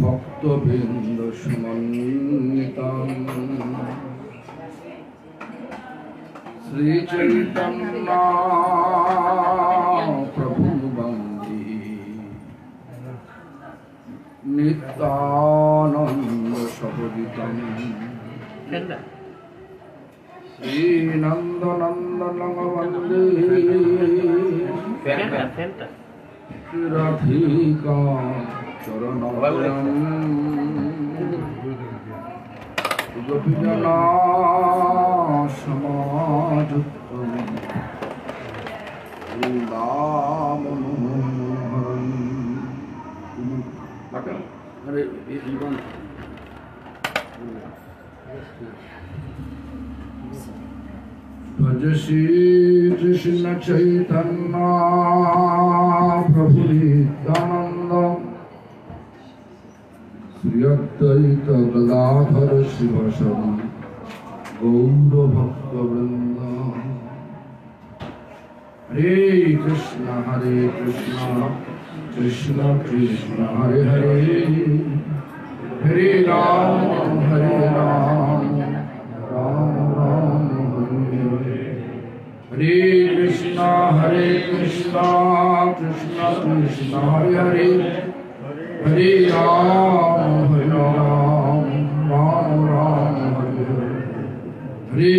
ভক্তবৃন্দ সমন্বিতম শ্রী চৈতন্য প্রভু বন্দে নিত্যানন্দ সহজিতম শ্রী নন্দনন্দনং বন্দে রাধিকা চরণবরম গোপীজনা সমাযুক্তম বৃন্দাবনমনোহরম। আরে জীবন ভজ শ্রী কৃষ্ণ চৈতন্য প্রভু নিত্যানন্দ শ্রী অদ্বৈত গদাধর শিবসদি গৌর ভক্তবৃন্দ। হরে কৃষ্ণ কৃষ্ণ কৃষ্ণ হরে হরে, হরে রাম রাম রাম হরে হরে। হরে কৃষ্ণ কৃষ্ণ কৃষ্ণ হরে হরে, হরে রাম রাম রাম হরে হরে। হরে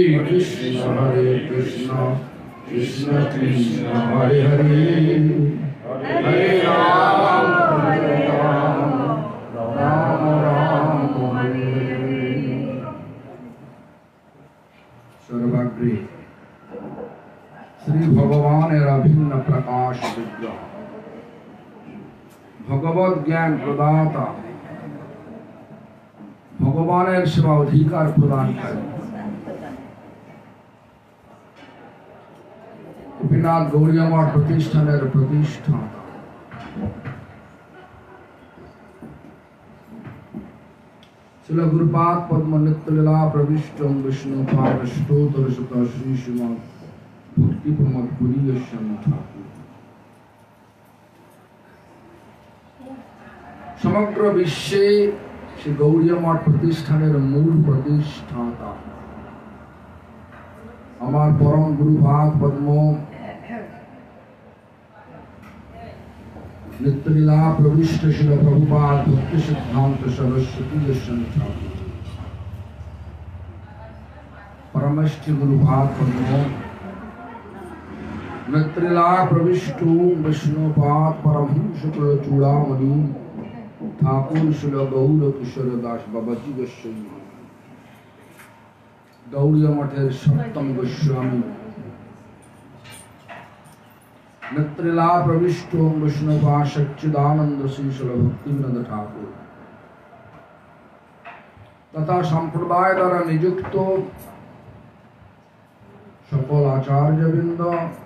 কৃষ্ণ কৃষ্ণ কৃষ্ণ হরে হরে, হরে রাম রাম রাম হরে হরে। সর্বাগ্রে শ্রী ভগবানের অভিন্ন প্রকাশ বিগ্রহ, ভগবত জ্ঞান প্রদাতা, ভগবানের সেবা অধিকার প্রদানকারী গোপীনাথ গৌড়ীয় মঠ প্রতিষ্ঠানের প্রতিষ্ঠাতা, শ্রীল গুরুপাদ পদ্ম নিত্যলীলা প্রবিষ্ট বিষ্ণুপাদ স্তোত্র শত শ্রী শ্রীমৎ ভক্তি প্রমোদ পুরী গোস্বামী ঠাকুর সমগ্র বিশ্বে শ্রী গৌড়ীয় মঠ প্রতিষ্ঠানের মূল প্রতিষ্ঠাতা, আমার পরম গুরুপাদ পদ্ম নিত্যলীলা প্রবিষ্ট শিল প্রভুপাদ ভক্তি সিদ্ধান্ত সরস্বতী গোস্বামী ঠাকুর, পরমেষ্ঠি গুরুপাদ পদ্ম নিত্যলীলা প্রবিষ্ট বিষ্ণুপাদ পরমহংস চূড়ামণি ঠাকুর শিল গৌর কিশোর দাস বাবাজি গোস্বামী, গৌড়ীয় মঠের সপ্তম গোস্বামী, নিত্যলীলা প্রবিষ্ট বিষ্ণুপাদ সচ্চিদানন্দ শ্রী শিল ভক্তিবিনোদ ঠাকুর তথা সম্প্রদায় দ্বারা নিযুক্ত সকল আচার্যবৃন্দ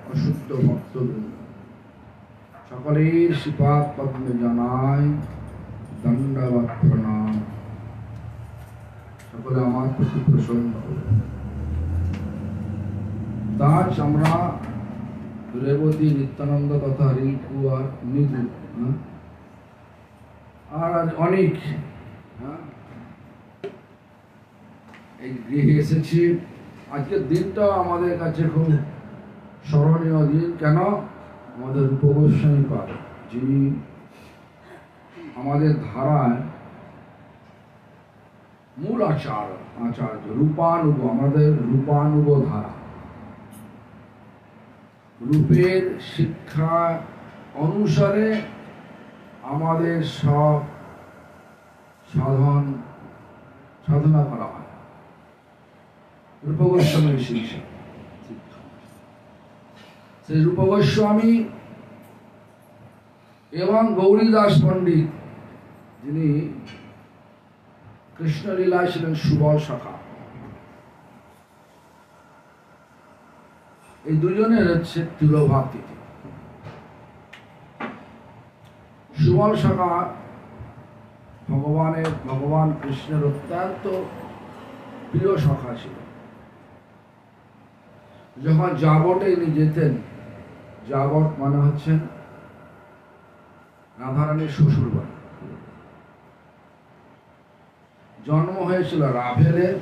ও শুদ্ধ ভক্তবৃন্দ সকলের শ্রীপাদ পদ্মে জানায় দণ্ডবৎ প্রণাম। সকলে আমার প্রতি প্রসন্ন হলেন। আজ আমরা রেবতী নিত্যানন্দ তথা রিঙ্কু আর নিধু আর অনেক এই গৃহে এসেছি। আজকের দিনটা আমাদের কাছে খুব স্মরণীয় দিন। কেন? আমাদের রূপ গোস্বামী পাদ, যিনি আমাদের ধারায় মূল আচার্য রূপানুগ, আমাদের রূপানুগ ধারা, রূপের শিক্ষা অনুসারে আমাদের সব সাধনা করা হয়। রূপ গোস্বামীর শিক্ষা, সেই রূপ গোস্বামী এবং গৌরীদাস পণ্ডিত, যিনি কৃষ্ণলীলায় ছিলেন সুবল শাখা, এই দুজনের হচ্ছে তিরোভাব তিথি। সুবল শাখা ভগবান কৃষ্ণের অত্যন্ত প্রিয় শাখা ছিল। যখন যাবটে ইনি যেতেন, যাবট মানে হচ্ছেন রাধারানীর শ্বশুর বাড়ি, জন্ম হয়েছিল রাভেলের,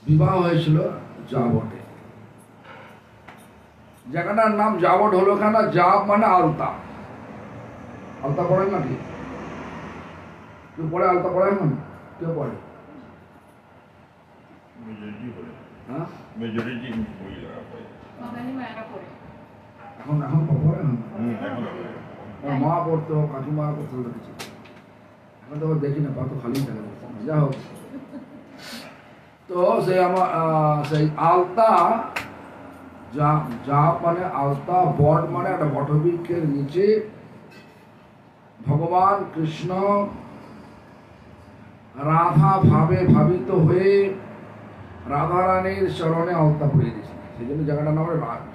বিবাহ হয়েছিল জাবটে। জায়গাটার নাম জাবট হলো কেন? জাব মানে আলতা। আলতা পড়েন নাকি? কেউ পড়ে? আলতা পড়েন না? কেউ পড়ে? হ্যাঁ, এখন এখন পড়ে না, মা পড়তো, কাকিমা পড়তো, কিছু এখন তো দেখি না, কত খালি থাকে। যা হোক, তো সেই আমার সেই আলতা, জাপ মানে আলতা, বট মানে একটা বটবৃক্ষের নিচে ভগবান কৃষ্ণ রাধা ভাবে ভাবিত হয়ে রাধারানীর চরণে আলতা পরিয়ে দিয়েছেন, সেই জন্য জায়গাটার নাম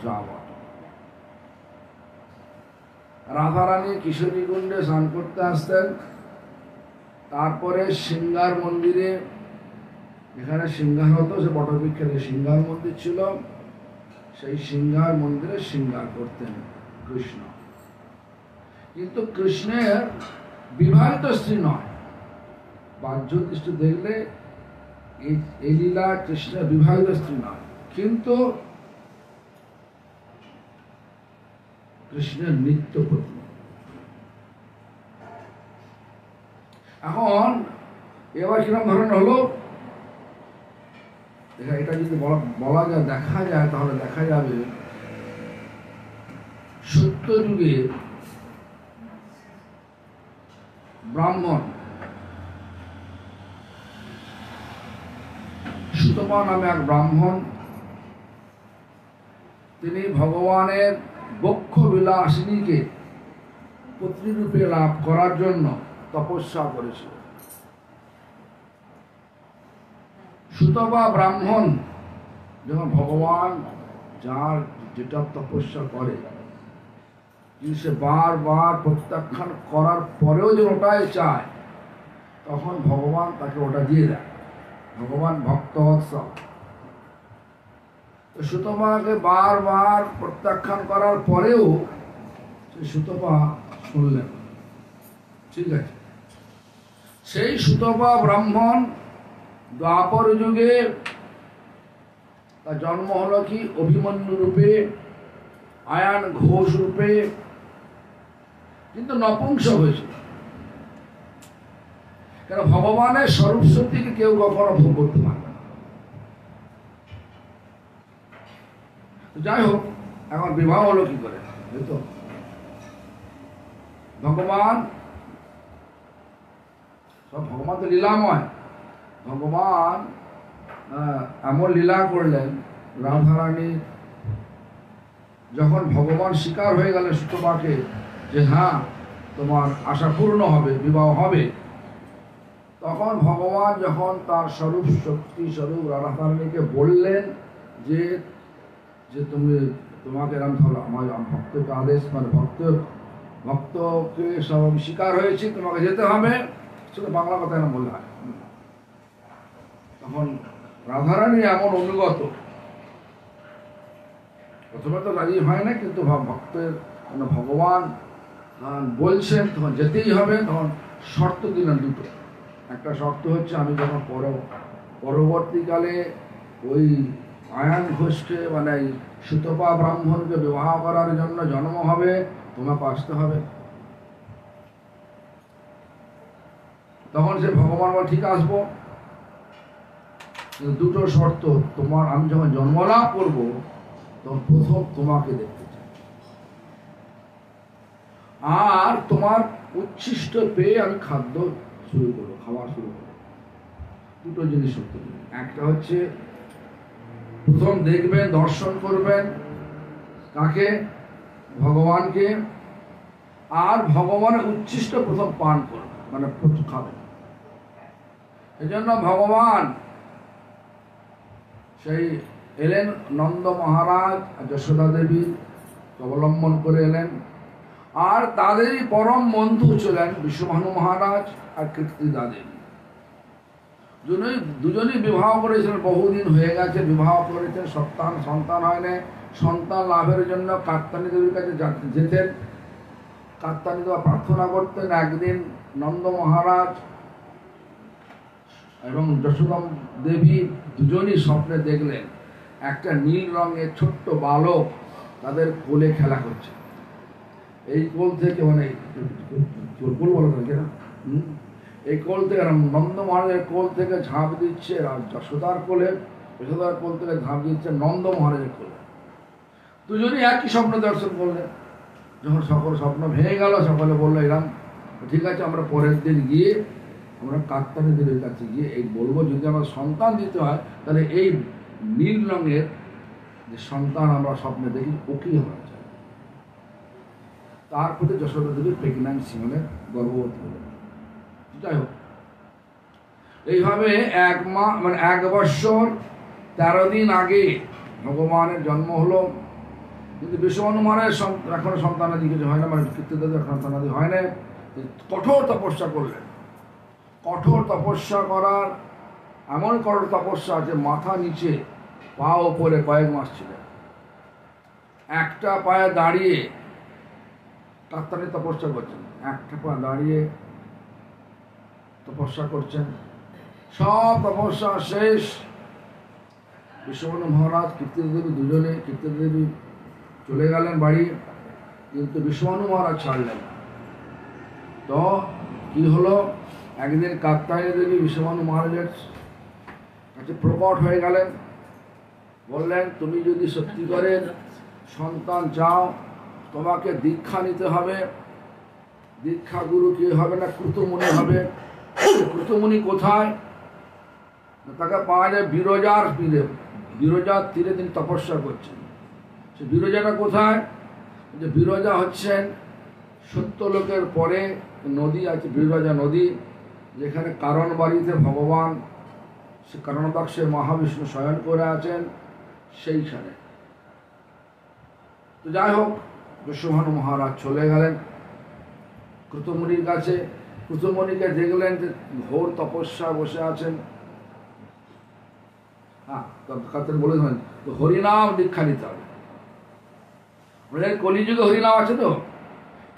জাবট। রাধারানী কিশোরী কুণ্ডে স্নান করতে আসতেন, তারপরে সিঙ্গার মন্দিরে, এখানে সিঙ্গার হতো, সে বটবৃক্ষের সিঙ্গার মন্দির ছিল, সেই সিঙ্গার মন্দিরে সিঙ্গার করতেন কৃষ্ণ। কিন্তু কৃষ্ণের বিবাহিত স্ত্রী নয়, বাহ্য দৃষ্টি দেখলে এই লীলা কৃষ্ণের বিবাহিত স্ত্রী নয়, কিন্তু কৃষ্ণের নিত্য পত্নী। এখন এবার কিরকম ধরনের হলো, এটা যদি বলা যায়, দেখা যায়, তাহলে দেখা যাবে সত্য যুগে ব্রাহ্মণ সুতপা নামে এক ব্রাহ্মণ, তিনি ভগবানের বক্ষ বিলাসিনীকে পত্নী রূপে লাভ করার জন্য তপস্যা করেছিল। সুতপা ব্রাহ্মণ যখন ভগবান যার যেটা তপস্যা করে, কিন্তু সে বারবার প্রত্যাখ্যান করার পরেও যে ওটাই চায়, তখন ভগবান তাকে ওটা দিয়ে দেয়। ভগবান ভক্তবৎসল। তো সুতপাকে বারবার প্রত্যাখ্যান করার পরেও সুতপা শুনলেন, ঠিক আছে। সেই সুতপা ব্রাহ্মণ দ্বাপর যুগে তার জন্ম হলো কি অভিমন্যু রূপে, আয়ান ঘোষ রূপে, কিন্তু নপুংসক হয়েছিল। কেন? ভগবানের স্বরূপ সত্যিকে কেউ কখনো ভোগ করতে পারবে না। যাই হোক, এখন বিবাহ হলো কি করে? তো ভগবান, সব ভগবান তো লীলাময়, ভগবান এমন লীলা করলেন, রাধারানী যখন ভগবান স্বীকার হয়ে গেলেন সুতপাকে যে হ্যাঁ তোমার আশা পূর্ণ হবে, বিবাহ হবে, তখন ভগবান যখন তার স্বরূপ শক্তি স্বরূপ রাধারানীকে বললেন যে যে তোমাকে এরকম ধরো, আমার ভক্তকে আদেশ, মানে ভক্তকে সব স্বীকার হয়েছি, তোমাকে যেতে হবে, সেটা বাংলা কথা এরকম বললে হয়। তখন রাধারানী এমন অনুগত, প্রথমে তো রাজি হয় না, কিন্তু ভক্তের মানে ভগবান বলছেন তখন যেতেই হবে। তখন শর্ত দিলেন দুটো। একটা শর্ত হচ্ছে, আমি যখন পরবর্তীকালে ওই আয়ান ঘোষকে মানে সুতপা ব্রাহ্মণকে বিবাহ করার জন্য জন্ম হবে, তোমাকে আসতে হবে। তখন সে ভগবান বলে ঠিক আসবো, কিন্তু দুটো শর্ত, তোমার আমি যখন জন্মলাভ করবো তখন প্রথম তোমাকে দেখতে চাই, আর তোমার উচ্ছিষ্ট পেয়ে আমি খাদ্য শুরু করবো, খাওয়া শুরু করবো। দুটো জিনিস সত্যি। একটা হচ্ছে প্রথম দেখবেন, দর্শন করবেন কাকে? ভগবানকে, আর ভগবানের উচ্ছিষ্ট প্রথম পান করবেন, মানে প্রথম খাবেন। এই জন্য ভগবান সেই এলেন, নন্দ মহারাজ আর যশোদা দেবী অবলম্বন করে এলেন, আর তাদেরই পরম বন্ধু ছিলেন বিশ্বভানু মহারাজ আর কীর্তিদা দেবী। দুজনেই বিবাহ করেছিলেন, বহুদিন হয়ে গেছে বিবাহ করেছেন, সন্তান হয় না। সন্তান লাভের জন্য কাত্যায়নী দেবীর কাছে যেতেন। কাত্তায়নী দেবী প্রার্থনা করতেন। একদিন নন্দ মহারাজ এবং যশোদা দেবী দুজনই স্বপ্নে দেখলেন একটা নীল রঙের ছোট্ট বালক তাদের কোলে খেলা করছে। এই কোল থেকে মানে কোল বলা থাকে না, এই কোল থেকে নন্দ মহারাজের কোল থেকে ঝাঁপ দিচ্ছে যশোদার কোলে, যশোদার কোল থেকে ঝাঁপ দিচ্ছে নন্দ মহারাজের কোলে। দুজনই একই স্বপ্ন দর্শন করলেন। যখন সকল স্বপ্ন ভেঙে গেল, সকলে বললো এরকম ঠিক আছে, আমরা পরের দিন গিয়ে আমরা কাত্তায়নী দেবীর কাছে গিয়ে এই বলবো, যদি আমার সন্তান দিতে হয় তাহলে এই নীল রঙের যে সন্তান আমরা স্বপ্নে দেখি ওকেই হওয়া চাই। তার প্রতি যশোদা দেবী প্রেগন্যান্সি মানে গর্ভবতী হলেন। যাই হোক, এইভাবে 1 বৎসর 13 দিন আগে ভগবানের জন্ম হলো। কিন্তু বিশ্বভানু মহারাজ এখনো সন্তানাদি কিছু হয় না, মানে কীর্তিদাদের সন্তানাদি হয় না। কঠোর তপস্যা করলেন। কঠোর তপস্যা করার এমন কঠোর তপস্যা যে মাথা নিচে পা ওপরে কয়েক মাস ছিলেন। একটা পায়ে দাঁড়িয়ে কাত্তায়নী তপস্যা করছেন, একটা পা দাঁড়িয়ে তপস্যা করছেন। সব তপস্যা শেষ, বিশ্বভানু মহারাজ কীর্তিদা দেবী দুজনে, কীর্তিদা দেবী চলে গেলেন বাড়ি, কিন্তু বিশ্বভানু মহারাজ ছাড়লেন। তো কি হলো, একদিন কাত্তায়নী দেবী বিশ্বভানু মহারাজের কাছে প্রকট হয়ে গেলেন। বললেন, তুমি যদি সত্যি করে সন্তান চাও তোমাকে দীক্ষা নিতে হবে। দীক্ষা গুরু কি হবে না, ক্রুতমুনি হবে। ক্রুতমুনি কোথায়? তাকে পাওয়া যায় বিরজার তীরে। বিরজার তীরে তিনি তপস্যা করছেন। সে বিরজাটা কোথায়? যে বিরজা হচ্ছেন সত্যলোকের পরে নদী আছে, বিরজা নদী, যেখানে কারণ বাড়িতে ভগবান সে কারণবাক্সে মহাবিষ্ণু শয়ন করে আছেন, সেইখানে। তো যাই হোক, বিশ্বভানু মহারাজ চলে গেলেন ক্রুতমুনির কাছে। ক্রুতমুনিকে দেখলেন যে ঘোর তপস্যা বসে আছেন। বলেছেন হরিনাম দীক্ষা নিতে হবে। কলিযুগে হরিনাম আছে তো,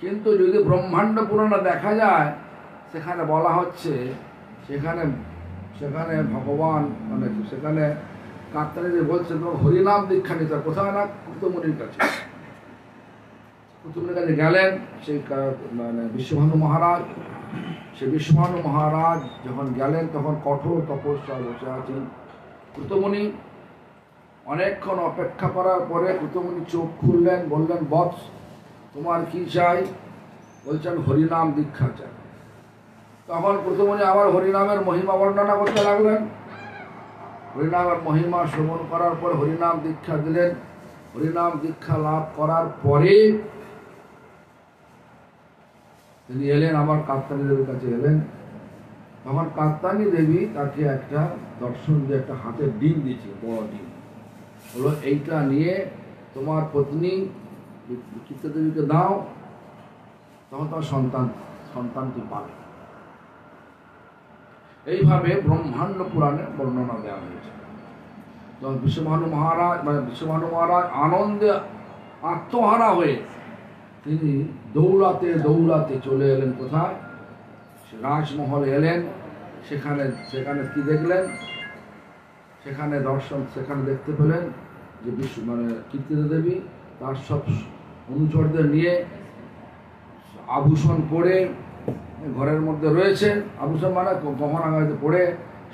কিন্তু যদি ব্রহ্মাণ্ড পুরাণে দেখা যায় সেখানে বলা হচ্ছে, সেখানে ভগবান মানে সেখানে কাত্তায়নী দেবী বলছেন তোমার হরিনাম দীক্ষা নিতে হবে। কোথায় না, ক্রুতমুনির কাছে। ক্রুতমুনির কাছে গেলেন সেই মানে বিশ্বভানু মহারাজ। সে বিশ্বভানু মহারাজ যখন গেলেন তখন কঠোর তপস্যা বসে আছেন। ক্রুতমুনি অনেকক্ষণ অপেক্ষা করার পরে ক্রুতমুনি চোখ খুললেন, বললেন, বৎস তোমার কি চাই? বলছেন হরিনাম দীক্ষা চাই। তখন ক্রুতমুনি আবার হরিনামের মহিমা বর্ণনা করতে লাগলেন। হরিনামের মহিমা শ্রবণ করার পর হরিনাম দীক্ষা দিলেন। হরিনাম দীক্ষা লাভ করার পরে তিনি এলেন, আমার কাত্তায়নী দেবীর কাছে এলেন। তখন কাত্তায়নী দেবী তাকে একটা দর্শন দিয়ে একটা হাতের ডিম দিয়েছে, বড় ডিম। বললো, এইটা নিয়ে তোমার পত্নী কীর্তিদা দেবীকে দাও, তখন তোমার সন্তানটি পাবে। এইভাবে ব্রহ্মাণ্ড পুরাণে বর্ণনা দেওয়া হয়েছে। তখন বিশ্বভানু মহারাজ আনন্দে আত্মহারা হয়ে তিনি দৌড়াতে দৌড়াতে চলে এলেন কোথায়? রাজমহলে এলেন। সেখানে কি দেখলেন? সেখানে দেখতে পেলেন যে কীর্তিদা দেবী তার সব অনুচরদের নিয়ে আভূষণ পরে ঘরের মধ্যে রয়েছেন। আভূষণ মানে গহনা গাড়িতে পরে,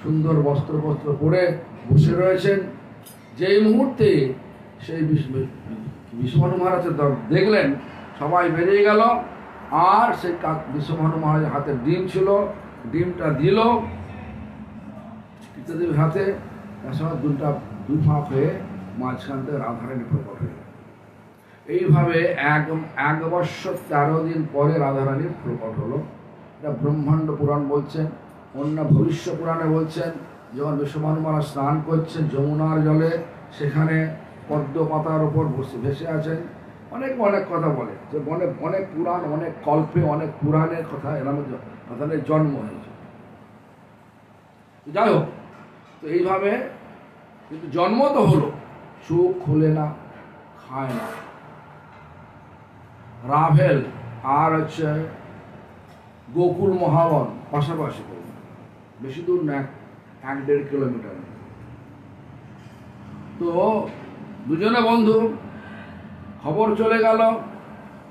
সুন্দর বস্ত্র পরে বসে রয়েছেন। যেই মুহূর্তে সেই বিশ্বভানু মহারাজ দেখলেন, সবাই বেরিয়ে গেল। আর সেই বিশ্বভানু মহারাজের হাতে ডিম ছিল, ডিমটা দিল কীর্তিদা দেবীর হাতে। তার সঙ্গে দুই ফাঁক হয়ে মাঝখান থেকে রাধারানী প্রকট হয়ে গেল। এইভাবে 1 বৎসর 13 দিন পরে রাধারানীর প্রকট হলো। এটা ব্রহ্মাণ্ড পুরাণ বলছেন। অন্য ভবিষ্য পুরাণে বলছেন যখন বিশ্বভানু মহারাজ স্নান করছেন যমুনার জলে, সেখানে পদ্ম পাতার ওপর ভেসে আছেন। অনেক কথা বলে যে অনেক পুরাণ, অনেক কল্পে, অনেক পুরাণের কথা এর জন্ম হয়েছে। যাই হোক, তো এইভাবে কিন্তু জন্ম তো হলো, চোখ খুলে না, খায় না। রাভেল আর হচ্ছে গোকুল মহাবন পাশাপাশি, বেশি দূর না, 1-1.5 কিলোমিটার। তো দুজনে বন্ধু, খবর চলে গেল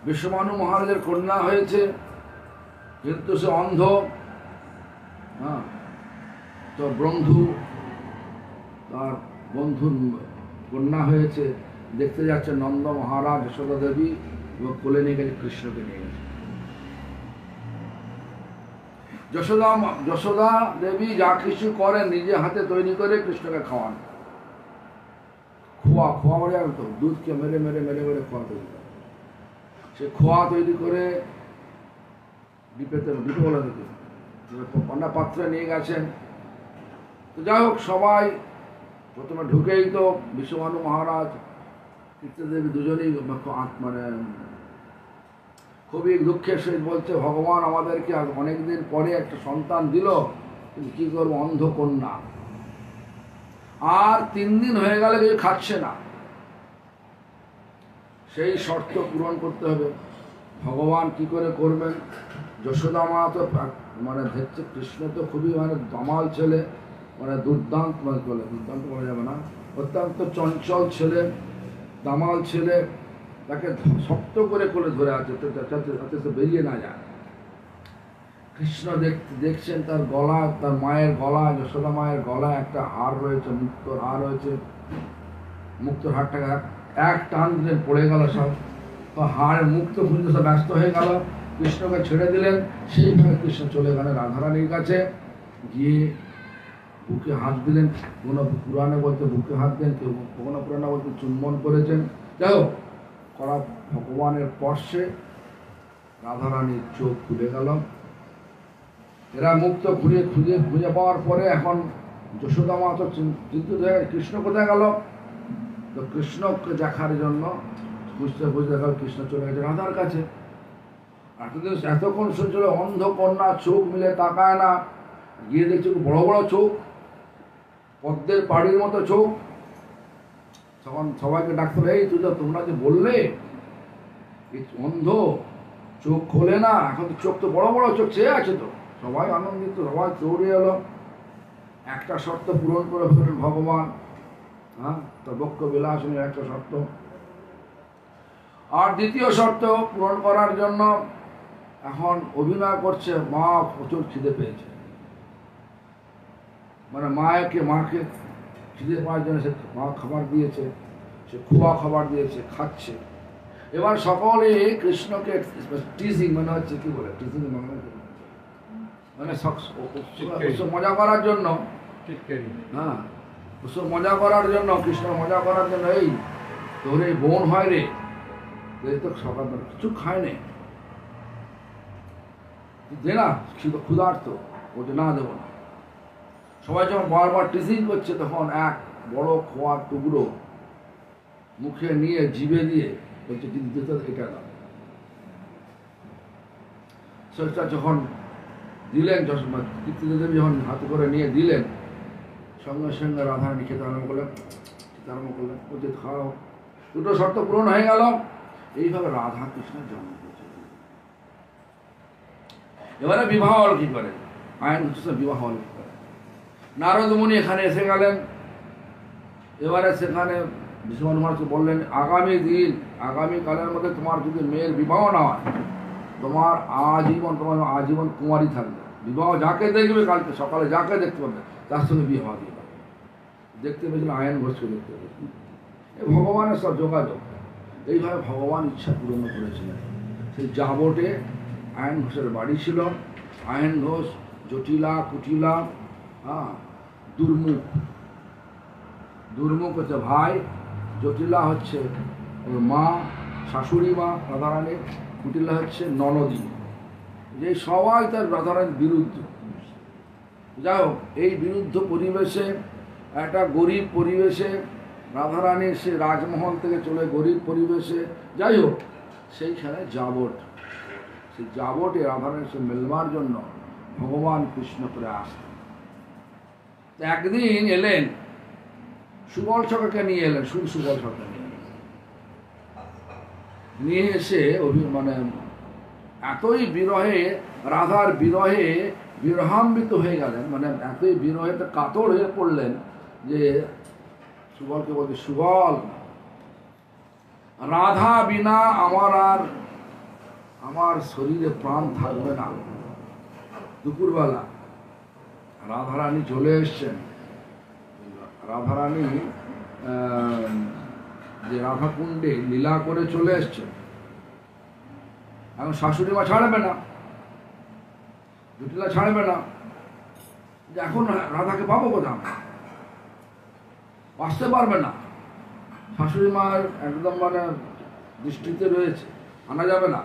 বিশ্বমানু মহারাজের কন্যা হয়েছে, কিন্তু সে অন্ধ। হ্যাঁ, তো বন্ধু, তার বন্ধুর কন্যা হয়েছে, দেখতে যাচ্ছে নন্দ মহারাজ যশোদা দেবী এবং কোলে নিয়ে গেছে, কৃষ্ণকে নিয়ে গেছে। যশোদা দেবী যা কিছু করেন নিজে হাতে তৈরি করে কৃষ্ণকে খাওয়ান। খোয়া বলে জানো তো, দুধকে মেরে মেরে মেরে মেরে খোয়া তৈরি করে। সে খোয়া তৈরি করে ডিপে বলে দিতে পান্ডা পাত্রে নিয়ে গেছেন। তো যাই হোক, সবাই প্রথমে ঢুকেই তো বিশ্বমানু মহারাজ কীর্তিদেবী দুজনেই মানে খুবই দুঃখের সহিত বলছে, ভগবান আমাদেরকে অনেকদিন পরে একটা সন্তান দিল, কিন্তু কী করবো, অন্ধ কন্যা, আর 3 দিন হয়ে গেলে কিছু খাচ্ছে না, সেই শর্ত পূরণ করতে হবে। ভগবান কি করে করবেন? যশোদা মা তো মানে দেখছে কৃষ্ণ তো খুবই মানে দামাল ছেলে, মানে দুর্দান্ত বলা যাবে না, অত্যন্ত চঞ্চল ছেলে, দামাল ছেলে, তাকে শক্ত করে কোলে ধরে আছে যাতে বেরিয়ে না যায়। কৃষ্ণ দেখছেন তার গলা, তার মায়ের গলা, যশোদা মায়ের গলায় একটা হার রয়েছে, মুক্তোর হার রয়েছে। মুক্তোর হারটাকে এক টান দিলেন, পড়ে গেল সব। তো হাড়ের মুক্ত খুঁজতে সব ব্যস্ত হয়ে গেল, কৃষ্ণকে ছেড়ে দিলেন। সেইভাবে কৃষ্ণ চলে গেলেন রাধারানীর কাছে, গিয়ে বুকে হাত দিলেন। কোনো পুরাণে বলতে বুকে হাত দেন, কেউ কোনো পুরাণে বলতে চুম্বন করেছেন। যাই হোক, করা ভগবানের স্পর্শে রাধারানীর চোখ খুলে গেল। এরা মুক্ত খুঁজে পাওয়ার পরে এখন যশোদা মা তো চিন্তিত হয়ে, কৃষ্ণ কোথায় গেল? তো কৃষ্ণকে দেখার জন্য খুঁজতে দেখা কৃষ্ণ চলে গেছে রাধার কাছে। এতক্ষণ শুনছিল অন্ধ কন্যা, চোখ মিলে তাকায় না, গিয়ে দেখছে বড় বড় চোখ, পদ্মের পাড়ির মতো চোখ। তখন সবাইকে ডাক্তার, এই তোমরা যে বললে অন্ধ, চোখ খোলে না, এখন তো চোখ তো বড় বড় চোখ চেয়ে আছে। তো সবাই আনন্দিত, সবাই দৌড়ে এলো। একটা শর্ত পূরণ করে ফেলেন ভগবান, হ্যাঁ, তার বক্ষ বিলাসনের একটা শর্ত। আর দ্বিতীয় শর্ত পূরণ করার জন্য এখন অভিনয় করছে, মা প্রচুর খিদে পেয়েছে, মানে মাকে খিদে পাওয়ার জন্য সে মা খাবার দিয়েছে, সে খোয়া খাবার দিয়েছে, খাচ্ছে। এবার সকলে কৃষ্ণকে টিজিং, মানে হচ্ছে কি বলে টিজিং, মানে মজা করার জন্য, হ্যাঁ, মজা করার জন্য, কৃষ্ণ মজা করার জন্য, এই তোর এই বোন হয় রে, তো সকাল কিছু খায় নে, দে না, ক্ষুধার্ত, ওটা না দেবো না। সবাই যখন বারবার টিজিং করছে, তখন এক বড় খোয়ার টুকরো মুখে নিয়ে জিভে দিয়ে বলছে, এটা দাও। সেটা যখন দিলেন, কীর্তিদেবী যখন হাতে করে নিয়ে দিলেন, সঙ্গে সঙ্গে রাধারানী খেতে আরম্ভ করলেন, বলছে খাও। দুটো শর্ত পূরণ হয়ে গেল। এইভাবে রাধা কৃষ্ণের জন্ম হয়েছে। এবারে বিবাহ হল কি করে? আইন হচ্ছে বিবাহ হল কি করে? নারদ মুনি এখানে এসে গেলেন। এবারে সেখানে বিশ্বমানু মহারাজকে বললেন, আগামী কালের মধ্যে তোমার যদি মেয়ের বিবাহ না হয়, তোমার আজীবন কুমারী থাকবে। বিবাহ যাকে দেখবে, কালকে সকালে যাকে দেখতে পাবে তার সঙ্গে বিবাহ দিয়ে পাবে। দেখতে পেয়েছিল আয়ন ঘোষকে দেখতে পেয়েছিল। এই ভগবানের সব যোগাযোগ। এইভাবে ভগবান ইচ্ছা পূরণ করেছিলেন। সেই জাবটে আয়ন ঘোষের বাড়ি ছিল। আয়ন ঘোষ জটিলা, কুটিলা, হ্যাঁ, দুর্মুখ হচ্ছে ভাই, জটিলা হচ্ছে ওর মা, শাশুড়ি মা রাধারানীর, কুটিলা হচ্ছে ননদী। যে সবাই তার রাধারানীর বিরুদ্ধ। যাই হোক, এই বিরুদ্ধ পরিবেশে, একটা গরিব পরিবেশে রাধারানীর সে রাজমহল থেকে চলে গরিব পরিবেশে, যাই হোক সেইখানে জাবট, সেই জাবটে রাধারানীর সে মেলবার জন্য ভগবান কৃষ্ণ করে আসেন। একদিন এলেন, সুবল সখাকে নিয়ে এলেন, সুবল সখাকে নিয়ে এসে মানে এতই বিরহে, রাধার বিরহে বিরহান্বিত হয়ে গেলেন, মানে এতই বিরহেতে কাতর হয়ে পড়লেন যে সুবলকে বলছে, সুবল, রাধা বিনা আমার শরীরে প্রাণ থাকবে না। দুপুরবেলা রাধারানী চলে এসছেন। রাধারানী যে রাধা কুণ্ডে লীলা করে চলে এসছেন। এখন শাশুড়ি মা ছাড়বে না, জটিলা ছাড়বে না, যে এখন রাধাকে পাবো কোথাও, আসতে পারবে না। শাশুড়ি মার একদম মানে দৃষ্টিতে রয়েছে, আনা যাবে না।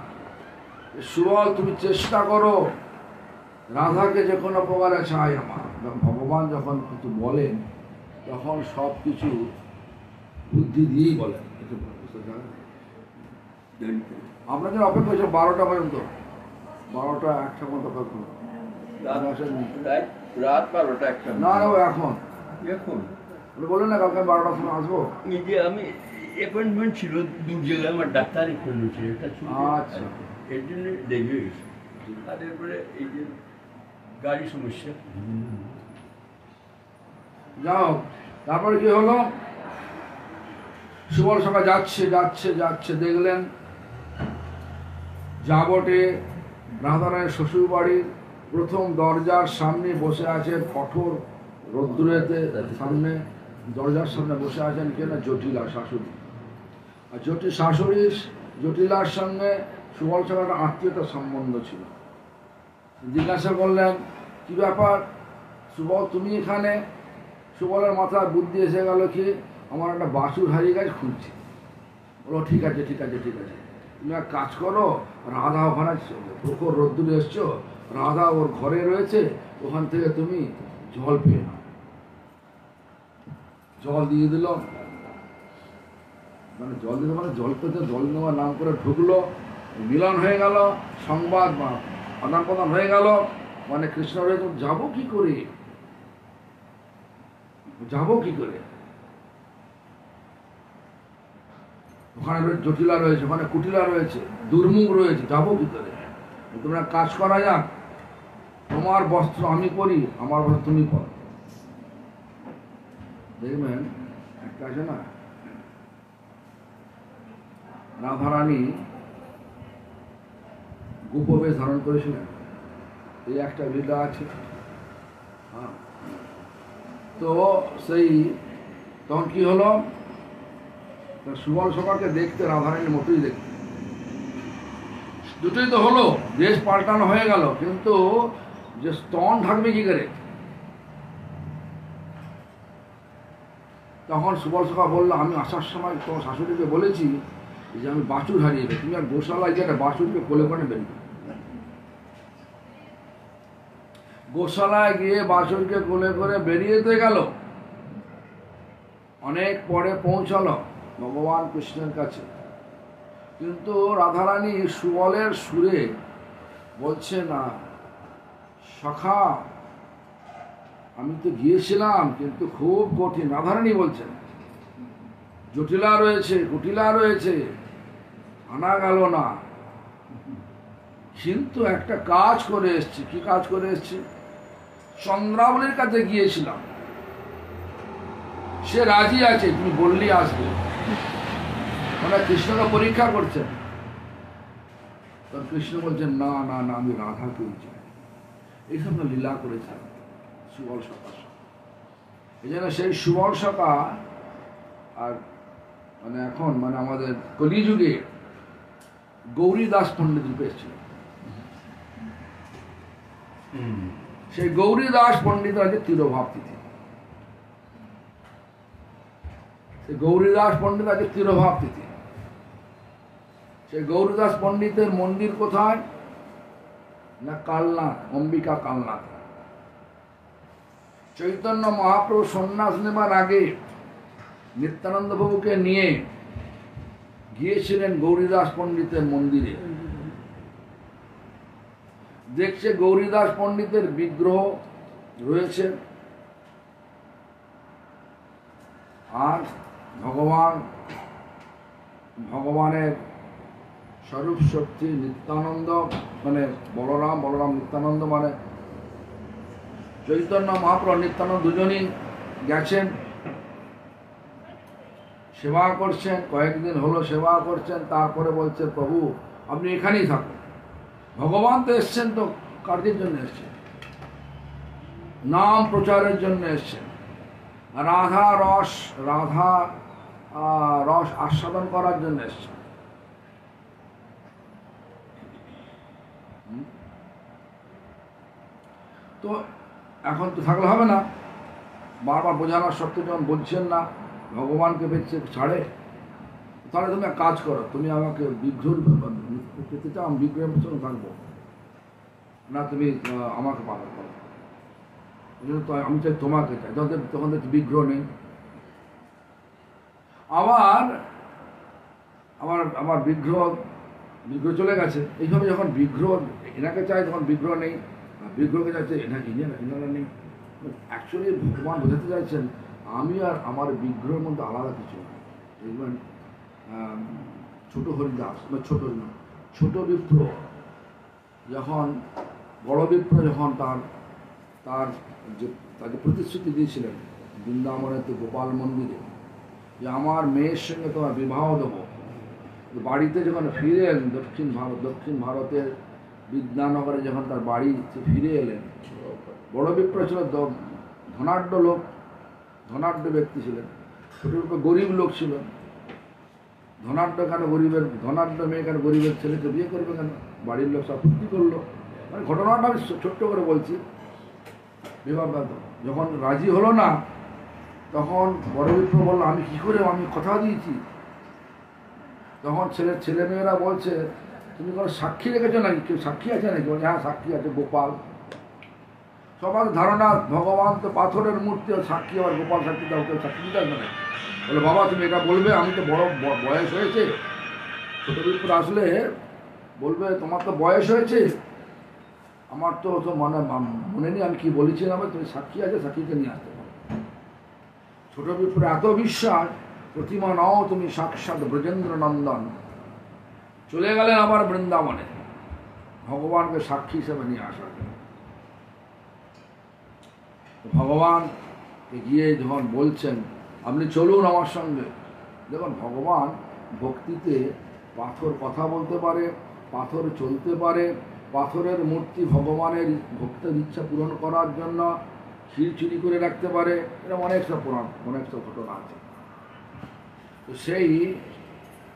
সুবল, তুমি চেষ্টা করো, রাধাকে যে কোনো প্রকারে চাই আমার। ভগবান যখন কিছু বলেন তখন সব কিছু বুদ্ধি দিয়েই বলেন। আপনাদের অপেক্ষা হয়েছে 12টা পর্যন্ত, 12টা 1টা পর্যন্ত অপেক্ষা। রাত 12টা 1টা না না, এখন বললেন না কালকে 12টার সময় আসবো। এই যে আমি অ্যাপয়েন্টমেন্ট ছিল দূর জায়গায়, আমার ডাক্তার অ্যাপয়েন্টমেন্ট ছিল, এটা ছিল। আচ্ছা, এর জন্য দেরি হয়ে গেছে। আর এরপরে এই যে গাড়ি সমস্যা। যাও। তারপরে কি হলো, সুবল সকাল যাচ্ছে যাচ্ছে যাচ্ছে, দেখলেন যাবটে রাধারায়ের শ্বশুর বাড়ির প্রথম দরজার সামনে বসে আছেন, কঠোর রৌদ্রেতে সামনে দরজার সামনে বসে আছেন কেনা জটিলা শাশুড়ি। আর জটিলার সঙ্গে সুবল সকাল আত্মীয়তার সম্বন্ধ ছিল। জিজ্ঞাসা করলেন, কি ব্যাপার সুবল, তুমি এখানে? সুবলের মাথায় বুদ্ধি এসে গেল কি, আমার একটা বাছুর হারিয়ে গেছে, খুঁজছি। বলো ঠিক আছে ঠিক আছে ঠিক আছে, তুমি এক কাজ করো, রাধা ওখানে প্রখর রোদ্দুরে এসছো, রাধা ওর ঘরে রয়েছে, ওখান থেকে তুমি জল পেয়ে নাও। জল দিয়ে দিল, মানে জল দিতে মানে জল পেতে জল নেওয়ার নাম করে ঢুকলো, মিলন হয়ে গেল, সংবাদ আদান প্রদান হয়ে গেল। মানে কৃষ্ণ রয়েছে, যাবো কি করে, যাবো কি করে? ওখানে জটিলা রয়েছে, ওখানে কুটিলা রয়েছে, দুর্মুখ রয়েছে, যাবো কি করে? তোমরা কাজ করা যাক, তোমার বস্ত্র আমি পরি, আমার বস্ত্র তুমি পরো। দেখবেন একটা আছে না, রাধারানী গোপবেশ ধারণ করেছিলেন, এই একটা লীলা আছে। হ্যাঁ, তো সেই তখন কি হলো, সুবল সকালকে দেখতে রাধারানীর মতোই দেখতে, দুটোই তো হলো, দেশ পাল্টানো হয়ে গেল, কিন্তু যে স্তন থাকবে কি করে? তখন সুবল সখা বললো, আমি আসার সময় তোমার শাশুড়িকে বলেছি যে আমি বাছুর হারিয়ে গেছি, তুমি আর গোশালায় গিয়ে একটা বাছুরকে কোলে করে বেরিয়ে। গোশালায় গিয়ে বাছুরকে কোলে করে বেরিয়েতে গেল, অনেক পরে পৌঁছালো ভগবান কৃষ্ণের কাছে। কিন্তু রাধারানী সুবলের সুরে বলছে, না সখা, আমি তো গিয়েছিলাম কিন্তু খুব কঠিন। রাধারানী বলছেন, জটিলা রয়েছে, কুটিলা রয়েছে, আনা গেল না, কিন্তু একটা কাজ করে এসছি। কি কাজ করে এসছি? চন্দ্রাবলীর কাছে গিয়েছিলাম, সে রাজি আছে, তুমি বললি আসবে। ওরা কৃষ্ণকে পরীক্ষা করছেন। তখন কৃষ্ণ বলছেন, না না না, আমি রাধাকেই চাই। এইসব লীলা করেছেন সুবল সখা। এই জন্য সেই সুবল সখা আর মানে এখন মানে আমাদের কলিযুগে গৌরী দাস পণ্ডিত রূপে এসেছিল। সেই গৌরী দাস পণ্ডিত আছে তিরোভাব তিথি। সেই গৌরীদাস পণ্ডিত আছে তিরোভাব তিথি। সেই গৌরীদাস পণ্ডিতের মন্দির কোথায়? না কালনাথ, অম্বিকা কালনাথ। চৈতন্য মহাপ্রভু সন্ন্যাস নেবার আগে নিত্যানন্দ প্রভুকে নিয়ে গিয়েছিলেন গৌরীদাস পণ্ডিতের মন্দিরে। দেখছে গৌরীদাস পণ্ডিতের বিগ্রহ রয়েছে, আর ভগবানের স্বরূপ শক্তি নিত্যানন্দ মানে বলরাম বলরাম নিত্যানন্দ মানে চৈতন্য মহাপ্রভু নিত্যানন্দ দুজনই গেছেন, সেবা করছেন, কয়েকদিন হলো সেবা করছেন, তারপরে বলছে প্রভু আপনি এখানেই থাকুন। ভগবান তো এসছেন তো কার্যের জন্য এসছেন, নাম প্রচারের জন্য এসছেন, রাধা রস আস্বাদন করার জন্য এসছেন। তো এখন তো থাকলে হবে না, বারবার বোঝানোর সত্ত্বেও যখন বলছেন না, ভগবানকে পেচ্ছে ছাড়ে, তাহলে তুমি এক কাজ করো, তুমি আমাকে বিগ্রহ পেতে চাও, আমি বিগ্রহের পেছনে থাকবো না, তুমি আমাকে পালন করো। ওই জন্য তো আমি চাই তোমাকে চাই, তখন তো বিগ্রহ নেই। আবার আমার আমার বিগ্রহ চলে গেছে, এইভাবে যখন বিগ্রহ এনাকে চাই তখন বিগ্রহ নেই, বিগ্রহকে চাইছে এনারা নেই। অ্যাকচুয়ালি ভগবান বোঝাতে চাইছেন আমি আর আমার বিগ্রহের মধ্যে আলাদা কিছু না। দেখবেন ছোট হরিদাস বা ছোট বিপ্র যখন বড় বিপ্র যখন তাকে প্রতিশ্রুতি দিয়েছিলেন বৃন্দাবনেতে গোপাল মন্দিরে যে আমার মেয়ের সঙ্গে তোমার বিবাহ দেবো, বাড়িতে যখন ফিরে এলেন দক্ষিণ ভারতের বিদ্যানগরে যখন তার বাড়িতে ফিরে এলেন, বড় বিপ্র ছিল ধনাঢ্য ব্যক্তি ছিলেন, ছোট বিপ্র গরিব লোক ছিলেন। ধনাঢ্য মেয়ে কেন গরিবের ছেলেকে বিয়ে করবে কেন? বাড়ির লোক সব আপত্তি করলো। মানে ঘটনাটা আমি ছোট্ট করে বলছি। বিবাহ যখন রাজি হলো না, তখন বড় বিপ্র বললো আমি কি করে, আমি কথা দিয়েছি। তখন ছেলেমেয়েরা বলছে তুমি কোনো সাক্ষী রেখেছো নাকি, কেউ সাক্ষী আছে নাকি? বলছে হ্যাঁ সাক্ষী আছে, গোপাল। সবার ধারণা ভগবান তো পাথরের মূর্তি, সাক্ষী আবার গোপাল সাক্ষী দাও, কেউ সাক্ষী দিতে আসবে না। বলে বাবা তুমি এটা বলবে, আমি তো বড় বয়স হয়েছে, ছোট বিপ্র আসলে বলবে তোমার তো বয়স হয়েছে, আমার তো মনে নেই আমি কি বলেছিলাম, তুমি সাক্ষী আছে, সাক্ষীকে নিয়ে আসতে পারো। ছোট বিপ্র এত বিশ্বাস, প্রতিমা নাও তুমি সাক্ষাৎ ব্রজেন্দ্র নন্দন। চলে গেলেন আবার বৃন্দাবনে ভগবানকে সাক্ষী হিসেবে নিয়ে আসার জন্য। ভগবান গিয়ে যখন বলছেন আপনি চলুন আমার সঙ্গে, দেখুন ভগবান ভক্তিতে পাথর কথা বলতে পারে, পাথর চলতে পারে, পাথরের মূর্তি ভগবানের ভক্তের ইচ্ছা পূরণ করার জন্য ক্ষীর চুরি করে রাখতে পারে, এরকম অনেক সব ঘটনা আছে। তো সেই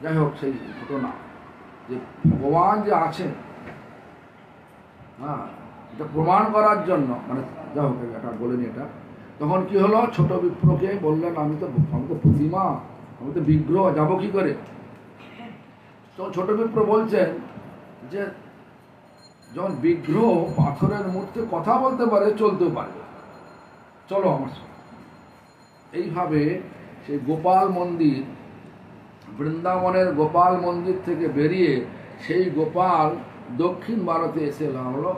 যাই হোক, সেই ঘটনা যে ভগবান যে আছেন, হ্যাঁ, এটা প্রমাণ করার জন্য, মানে যাই হোক এটা বলেনি। এটা তখন কি হলো, ছোট বিপ্রকে বললেন আমি তো প্রতিমা, আমি তো বিগ্রহ, যাবো কি করে? তো ছোট বিপ্র বলছেন যে যখন বিগ্রহ পাথরের মূর্তি কথা বলতে পারে, চলতেও পারে, চলো আমার সঙ্গে। এইভাবে সেই গোপাল মন্দির, বৃন্দাবনের গোপাল মন্দির থেকে বেরিয়ে সেই গোপাল দক্ষিণ ভারতে এসে হলো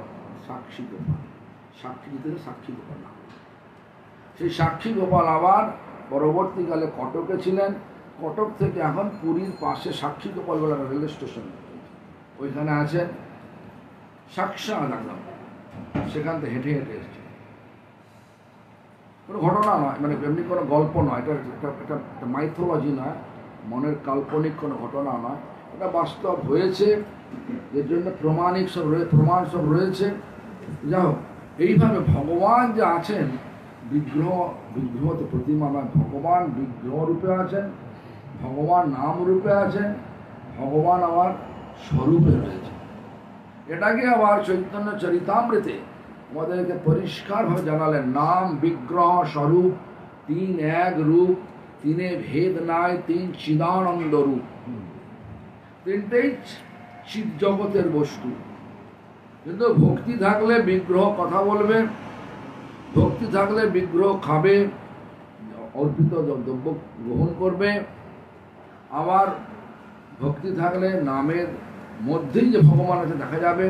সাক্ষী গোপাল। সাক্ষী দিতে সাক্ষী গোপাল নাম। সেই সাক্ষী গোপাল আবার পরবর্তীকালে কটকে ছিলেন, কটক থেকে এখন পুরীর পাশে সাক্ষী গোপাল বলে রেল স্টেশন, ওইখানে আছেন সাক্ষাৎ একদম, সেখান থেকে হেঁটে হেঁটে এসছে। কোনো ঘটনা নয়, মানে এমনি কোনো গল্প নয়, এটা মাইথোলজি নয়, মনের কাল্পনিক কোনো ঘটনা নয়, এটা বাস্তব হয়েছে, এর জন্য প্রমাণ সব রয়েছে। যাই হোক, এইভাবে ভগবান যে আছেন, বিগ্রহ তো প্রতিমা নয়, ভগবান বিগ্রহ রূপে আছেন, ভগবান নাম রূপে আছেন, ভগবান আবার স্বরূপে রয়েছে। এটাকে আবার চৈতন্য চরিতামৃতে আমাদেরকে পরিষ্কারভাবে জানালেন, নাম বিগ্রহ স্বরূপ তিন এক রূপ, তিনে ভেদ নাই, তিন চিদানন্দ রূপ। তিনটেই চিৎ জগতের বস্তু। কিন্তু ভক্তি থাকলে বিগ্রহ কথা বলবে, ভক্তি থাকলে বিগ্রহ খাবে, অর্পিত দ্রব্য গ্রহণ করবে। আবার ভক্তি থাকলে নামের মধ্যেই যে ভগবান আছে দেখা যাবে।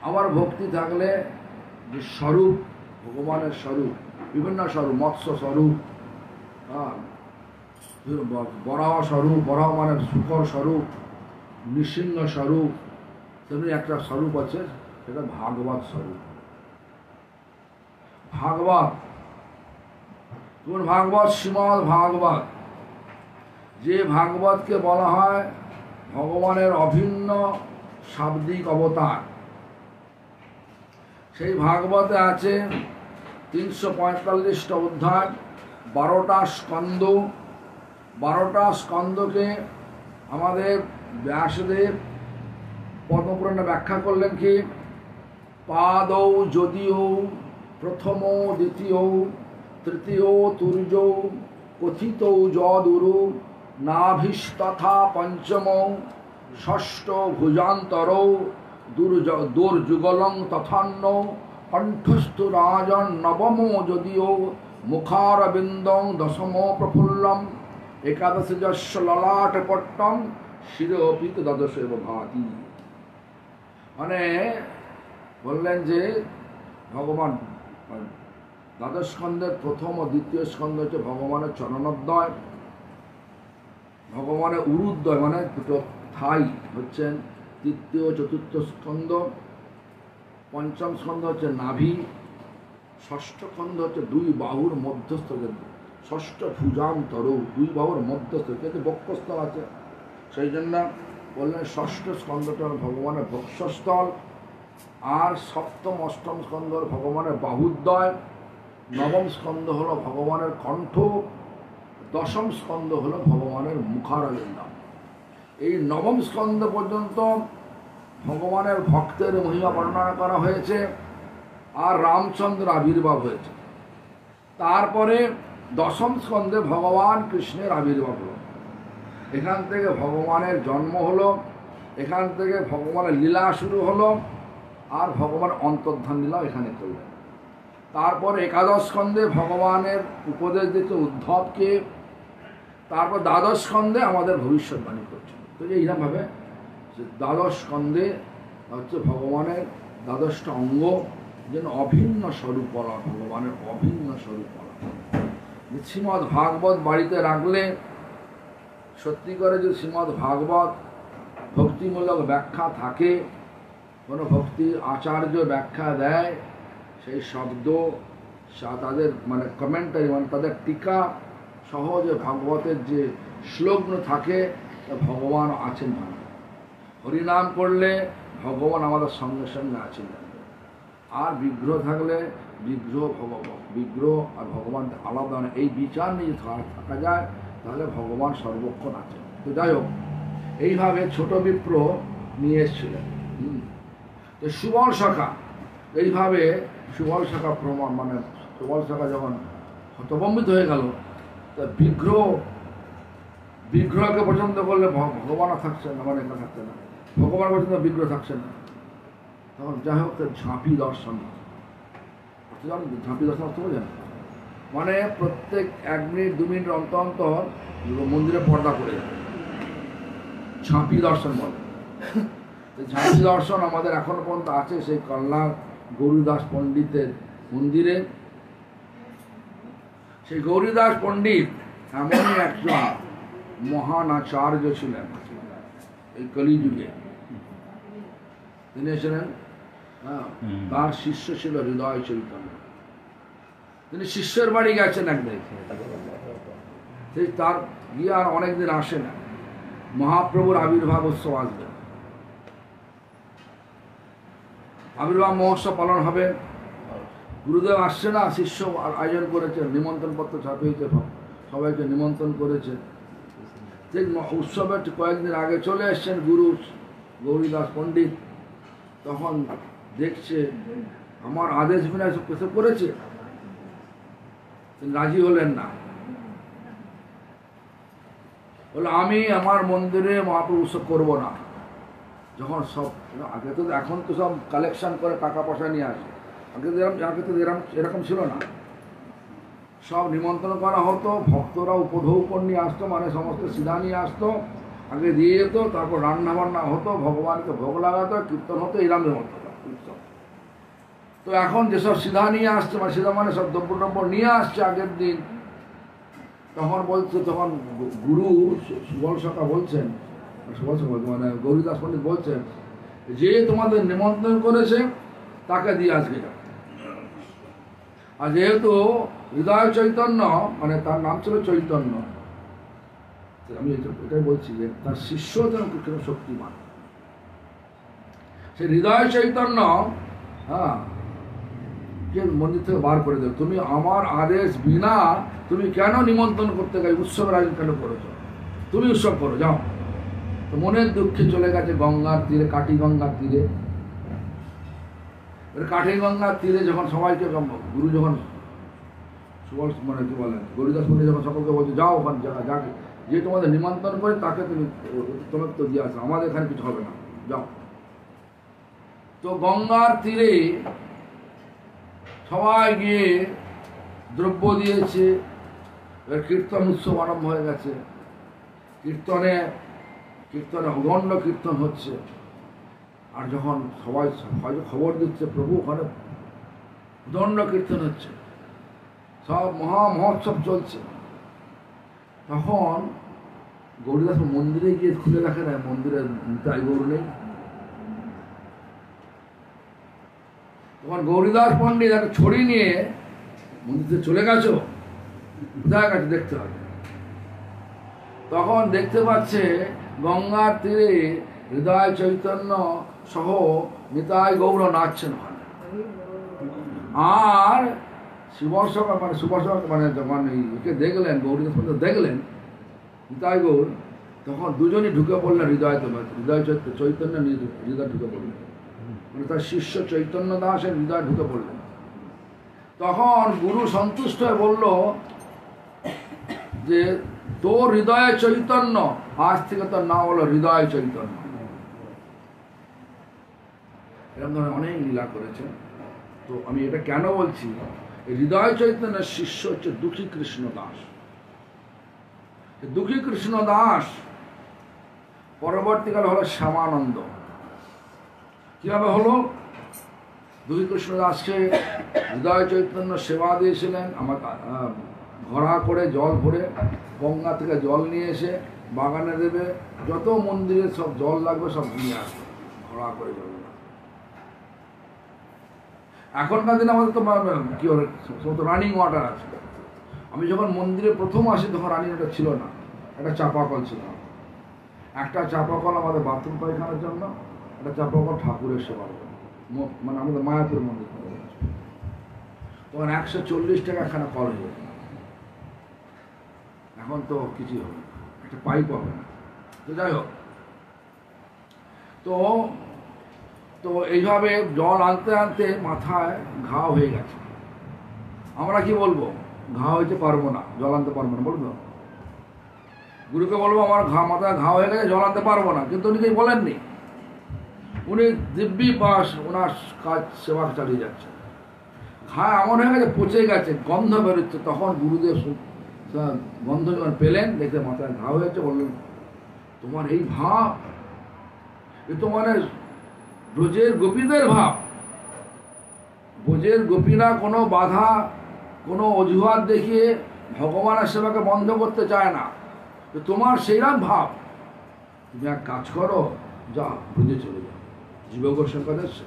আবার ভক্তি থাকলে যে স্বরূপ, ভগবানের স্বরূপ, বিভিন্ন স্বরূপ, মৎস্য স্বরূপ, বরাহ স্বরূপ, বরাহ মানে শুকর স্বরূপ, নৃসিংহ স্বরূপ, তেমনি একটা স্বরূপ আছে, সেটা ভাগবত স্বরূপ। ভাগবত, কোন ভাগবত? শ্রীমদ্ ভাগবত। যে ভাগবতকে বলা হয় ভগবানের অভিন্ন শাব্দিক অবতার। সেই ভাগবতে আছে 345টা অধ্যায়, 12টা স্কন্দ। 12টা স্কন্দকে আমাদের ব্যাসদেব পদ্মপুরাণে ব্যাখ্যা করলেন কি? পাদৌ যদিও প্রথম দ্বিতীয় তৃতীয় তুর্য কথিত যদুরু নাভিস্তথা পঞ্চম ষষ্ঠ ভুজান্তর দুর্যুগলং তথান্ন কণ্ঠস্থু রাজন নবম যদিও মুখারবিন্দং দশম প্রফুল্লম একাদশ যস্য ললাট পট্টম শিরোপিত দ্বাদশ এব ভাতি। মানে বললেন যে ভগবান দ্বাদশ স্কন্ধের প্রথম ও দ্বিতীয় স্কন্ধ হচ্ছে ভগবানের চরণোদ্বয়, ভগবানের উরুদ্বয় মানে দুটো থাই হচ্ছেন তৃতীয় চতুর্থ স্কন্ধ, পঞ্চম স্কন্ধ হচ্ছে নাভি, ষষ্ঠ স্কন্ধ হচ্ছে দুই বাহুর মধ্যস্থ, ষষ্ঠ ভুজান্তর, দুই বাহুর মধ্যস্থ, কিন্তু বক্ষস্থল আছে, সেই জন্য বললেন ষষ্ঠ স্কন্ধটা ভগবানের বক্ষস্থল, আর সপ্তম অষ্টম স্কন্ধ হল ভগবানের বাহুদ্বয়, নবম স্কন্ধ হলো ভগবানের কণ্ঠ, দশম স্কন্ধ হলো ভগবানের মুখারবিন্দ। এই নবম স্কন্ধ পর্যন্ত ভগবানের ভক্তের মহিমা বর্ণনা করা হয়েছে আর রামচন্দ্র আবির্ভাব হয়েছে। তারপরে দশম স্কন্ধে ভগবান কৃষ্ণের আবির্ভাব হলো, এখান থেকে ভগবানের জন্ম হলো, এখান থেকে ভগবানের লীলা শুরু হলো, আর ভগবান অন্তর্ধান লীলা এখানে করলেন। তারপর একাদশ স্কন্ধে ভগবানের উপদেশ দিতে উদ্ধবকে, তারপর দ্বাদশ স্কন্ধে আমাদের ভবিষ্যৎবাণী করছে। তো এইরকমভাবে দ্বাদশ স্কন্ধে হচ্ছে ভগবানের দ্বাদশটা অঙ্গ, যেন অভিন্ন স্বরূপ বলা, ভগবানের অভিন্ন স্বরূপ বলা। শ্রীমদ্ ভাগবত বাড়িতে রাখলে সত্যি করে যে শ্রীমদ্ ভাগবত ভক্তিমূলক ব্যাখ্যা থাকে, কোনো ভক্তি আচার্য ব্যাখ্যা দেয়, সেই শব্দ তাদের মানে কমেন্টারি মানে তাদের টিকা সহজে ভাগবতের যে শ্লোকগুলো থাকে, ভগবান আছেন। হরিনাম করলে ভগবান আমাদের সঙ্গে সঙ্গে আছেন, আর বিগ্রহ থাকলে বিগ্রহ আর ভগবান আলাদা না, এই বিচার নিয়ে থাকা যায়, তাহলে ভগবান সর্বক্ষণ আছেন। তো যাই হোক, এইভাবে ছোট বিপ্র নিয়ে এসেছিলেন। তো সুবল শাখা, এইভাবে সুবল শাখা প্রমাণ মানে সুবল শাখা যখন হতভম্বিত হয়ে গেল, তা বিগ্রহকে পছন্দ করলে ভগবানও থাকছে না, মানে এখানে থাকছে না, ভগবান পর্যন্ত বিগ্রহ থাকছে না, তখন যাই হোক ঝাঁপি দর্শন। ঝাঁপি দর্শন অর্থ বোঝেন? মানে প্রত্যেক 1 মিনিট 2 মিনিট অন্তর অন্তর মন্দিরে পর্দা করে যায়, ঝাঁপি দর্শন বলে। ঝাঁপি দর্শন আমাদের এখনো পর্যন্ত আছে সেই কল্যাণ গৌরীদাস পণ্ডিতের মন্দিরে। সেই গৌরীদাস পণ্ডিত এমনই একজন মহান আচার্য ছিলেন এই কলিযুগে। তিনি ছিলেন, তার শিষ্য ছিল হৃদয় চৈতন্য। তিনি শিষ্যের বাড়ি গেছেন একদিন, সেই তার গিয়ে আর অনেকদিন আসে না, মহাপ্রভুর আবির্ভাব উৎসব আসবে, আবির্ভাব মহোৎসব পালন হবে, গুরুদেব আসছে না, শিষ্য আয়োজন করেছে, নিমন্ত্রণ পত্র ছাপিয়েছে, সবাইকে নিমন্ত্রণ করেছে। ঠিক উৎসবের কয়েকদিন আগে চলে এসছেন গুরু গৌরীদাস পণ্ডিত, তখন দেখছে আমার আদেশ বিনা এসব কেসে করেছে, তিনি রাজি হলেন না, বলে আমি আমার মন্দিরে মহাপ্রভু উৎসব করবো না। যখন সব আগে তো, এখন তো সব কালেকশন করে টাকা পয়সা নিয়ে আসে, আগে তো এরকম ছিল না, সব নিমন্ত্রণ করা হতো, ভক্তরা উপঢৌকন নিয়ে আসতো, মানে সমস্ত সিধা নিয়ে আসতো, আগে দিয়ে যেত, তারপর রান্না বান্না হতো, ভগবানকে ভোগ লাগাতো, কীর্তন হতো, এইরকম হতো উৎসব। তো এখন যেসব সিধা নিয়ে আসছে, মানে সিধা মানে সব দ্রব্য নিয়ে আসছে আগের দিন, তখন বলছে, তখন গুরু সুবল শাখা বলছেন, মানে গৌরীদাস পণ্ডিত বলছেন, যে তোমাদের নিমন্ত্রণ করেছে তাকে দিয়ে আজকে যাও। আর যেহেতু হৃদয় চৈতন্য, মানে তার নাম ছিল চৈতন্য, আমি এটাই বলছি যে তার শিষ্য যেন শক্তিমান, সে হৃদয় চৈতন্য কে মন্দির থেকে বার করে দেবে। তুমি আমার আদেশ বিনা তুমি কেন নিমন্ত্রণ করতে গেলে, উৎসবের আয়োজন কেন করেছো? তুমি উৎসব করো, যাও। তো মনের দুঃখে চলে গেছে গঙ্গার তীরে, কাঠি গঙ্গার তীরে। কাঠি গঙ্গার তীরে যখন সবাইকে, গুরু যখন মানে কি বলেন, গরিদাস মন্দির যখন সকলকে বলছে যাও ওখানে যাকে যে তোমাদের নিমন্ত্রণ করে তাকে তুমি তোমাকে তো দিয়ে আসো, আমাদের এখানে কিছু হবে না, যাও। তো গঙ্গার তীরে সবাই গিয়ে দ্রব্য দিয়েছে। কীর্তন উৎসব আরম্ভ হয়ে গেছে। কীর্তনে অগণ্য কীর্তন হচ্ছে। আর যখন সবাই খবর দিচ্ছে প্রভু ওখানে দণ্ড কীর্তন হচ্ছে, সব মহোৎসব চলছে, তখন গৌরীদাস মন্দিরে গিয়ে খুলে দেখে না মন্দিরের নিতাই গৌর নেই। তখন গৌরীদাস পণ্ডিত একটা ছড়ি নিয়ে মন্দিরে চলে গেছো, কোথায় গেছে দেখতে হবে। তখন দেখতে পাচ্ছে গঙ্গার তীরে হৃদয় চৈতন্য সহ নিতাই গৌর নাচছেন ওখানে। আর শিবসভা মানে সুভাষক মানে যখন একে দেখলেন, গৌরীদাস পণ্ডিত দেখলেন নিতাই গৌর, তখন দুজনই ঢুকে পড়লেন হৃদয় চৈতন্য হৃদয় ঢুকে পড়লেন, মানে তার শিষ্য চৈতন্য দাসের হৃদয় ঢুকে পড়লেন। তখন গুরু সন্তুষ্ট হয়ে বলল যে তোর হৃদয়ে চৈতন্য, আজ থেকে তোর নাম হলো হৃদয় চৈতন্য। এরকম ধরনের অনেক লীলা করেছে। তো আমি এটা কেন বলছি, হৃদয় চৈতন্যের শিষ্য হচ্ছে দুঃখী কৃষ্ণ দাস। দুঃখী কৃষ্ণ দাস পরবর্তীকালে হলো শ্যামানন্দ। কিভাবে হলো? দুঃখী কৃষ্ণ দাসকে হৃদয় চৈতন্য সেবা দিয়েছিলেন। আমার ঘোড়া করে জল ভরে গঙ্গা থেকে জল নিয়ে এসে বাগানে দেবে, যত মন্দিরে সব জল লাগবে সব নিয়ে আসবে, ঘোড়া করে জল। এখনকার দিনে আমাদের তো কি বলে সমস্ত রানিং ওয়াটার আছে। আমি যখন মন্দিরে প্রথম আসি তখন রানিং ওয়াটার ছিল না, একটা চাপা কল ছিল। একটা চাপা কল আমাদের বাথরুম পায়খানার জন্য, একটা চাপা কল ঠাকুরের সেবার জন্য, মানে আমাদের মায়াপুর মন্দির। তখন 140 টাকা একখানা কল হয়ে যেত। এখন তো কিছুই হবে না, একটা পাইপ হবে না। তো যাই হোক, তো এইভাবে জল আনতে আনতে মাথায় ঘা হয়ে গেছে। আমরা কি বলবো? ঘা হইতে পারবো না, জল আনতে পারবো না বলবো? গুরুকে বলবো আমার মাথায় ঘা হয়ে গেছে, জল আনতে পারবো না, কিন্তু উনি বলেননি। উনি দিব্যি পাশ ওনার কাজ সেবা চালিয়ে যাচ্ছে। ঘা এমন হয়ে গেছে পচে গেছে, গন্ধ বেরোচ্ছে। তখন গুরুদেব গন্ধ যখন পেলেন, দেখে মাথায় ঘা হয়েছে, বললেন তোমার এই ভাব, এ তো মানে ব্রজের গোপীদের ভাব। ব্রজের গোপীরা কোনো বাধা, কোনো অজুহাত দেখিয়ে ভগবানের সেবাকে বন্ধ করতে চায় না। তো তোমার সেইরকম ভাব, তুমি এক কাজ করো, যা ব্রজে চলে যাও। জীবগোস্বামীপাদ এসছে,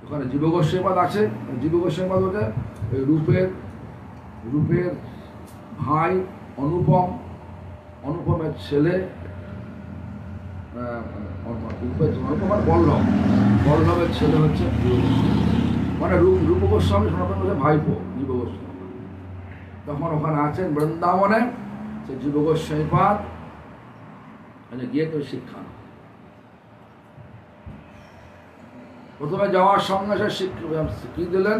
ওখানে জীবগোস্বামীপাদ আছে। জীবগোস্বামীপাদ ওটা রূপের ভাই অনুপমের ছেলে, বল্লভের ছেলে হচ্ছে মানে রূপ গোস্বামী, সনাতন হচ্ছে ভাইপো জীব গোস্বামী। তখন ওখানে আছেন বৃন্দাবনে, সে জীব গোস্বামীপাদ গিয়ে কেউ শিক্ষা। প্রথমে যাওয়ার সঙ্গে সে কি দিলেন,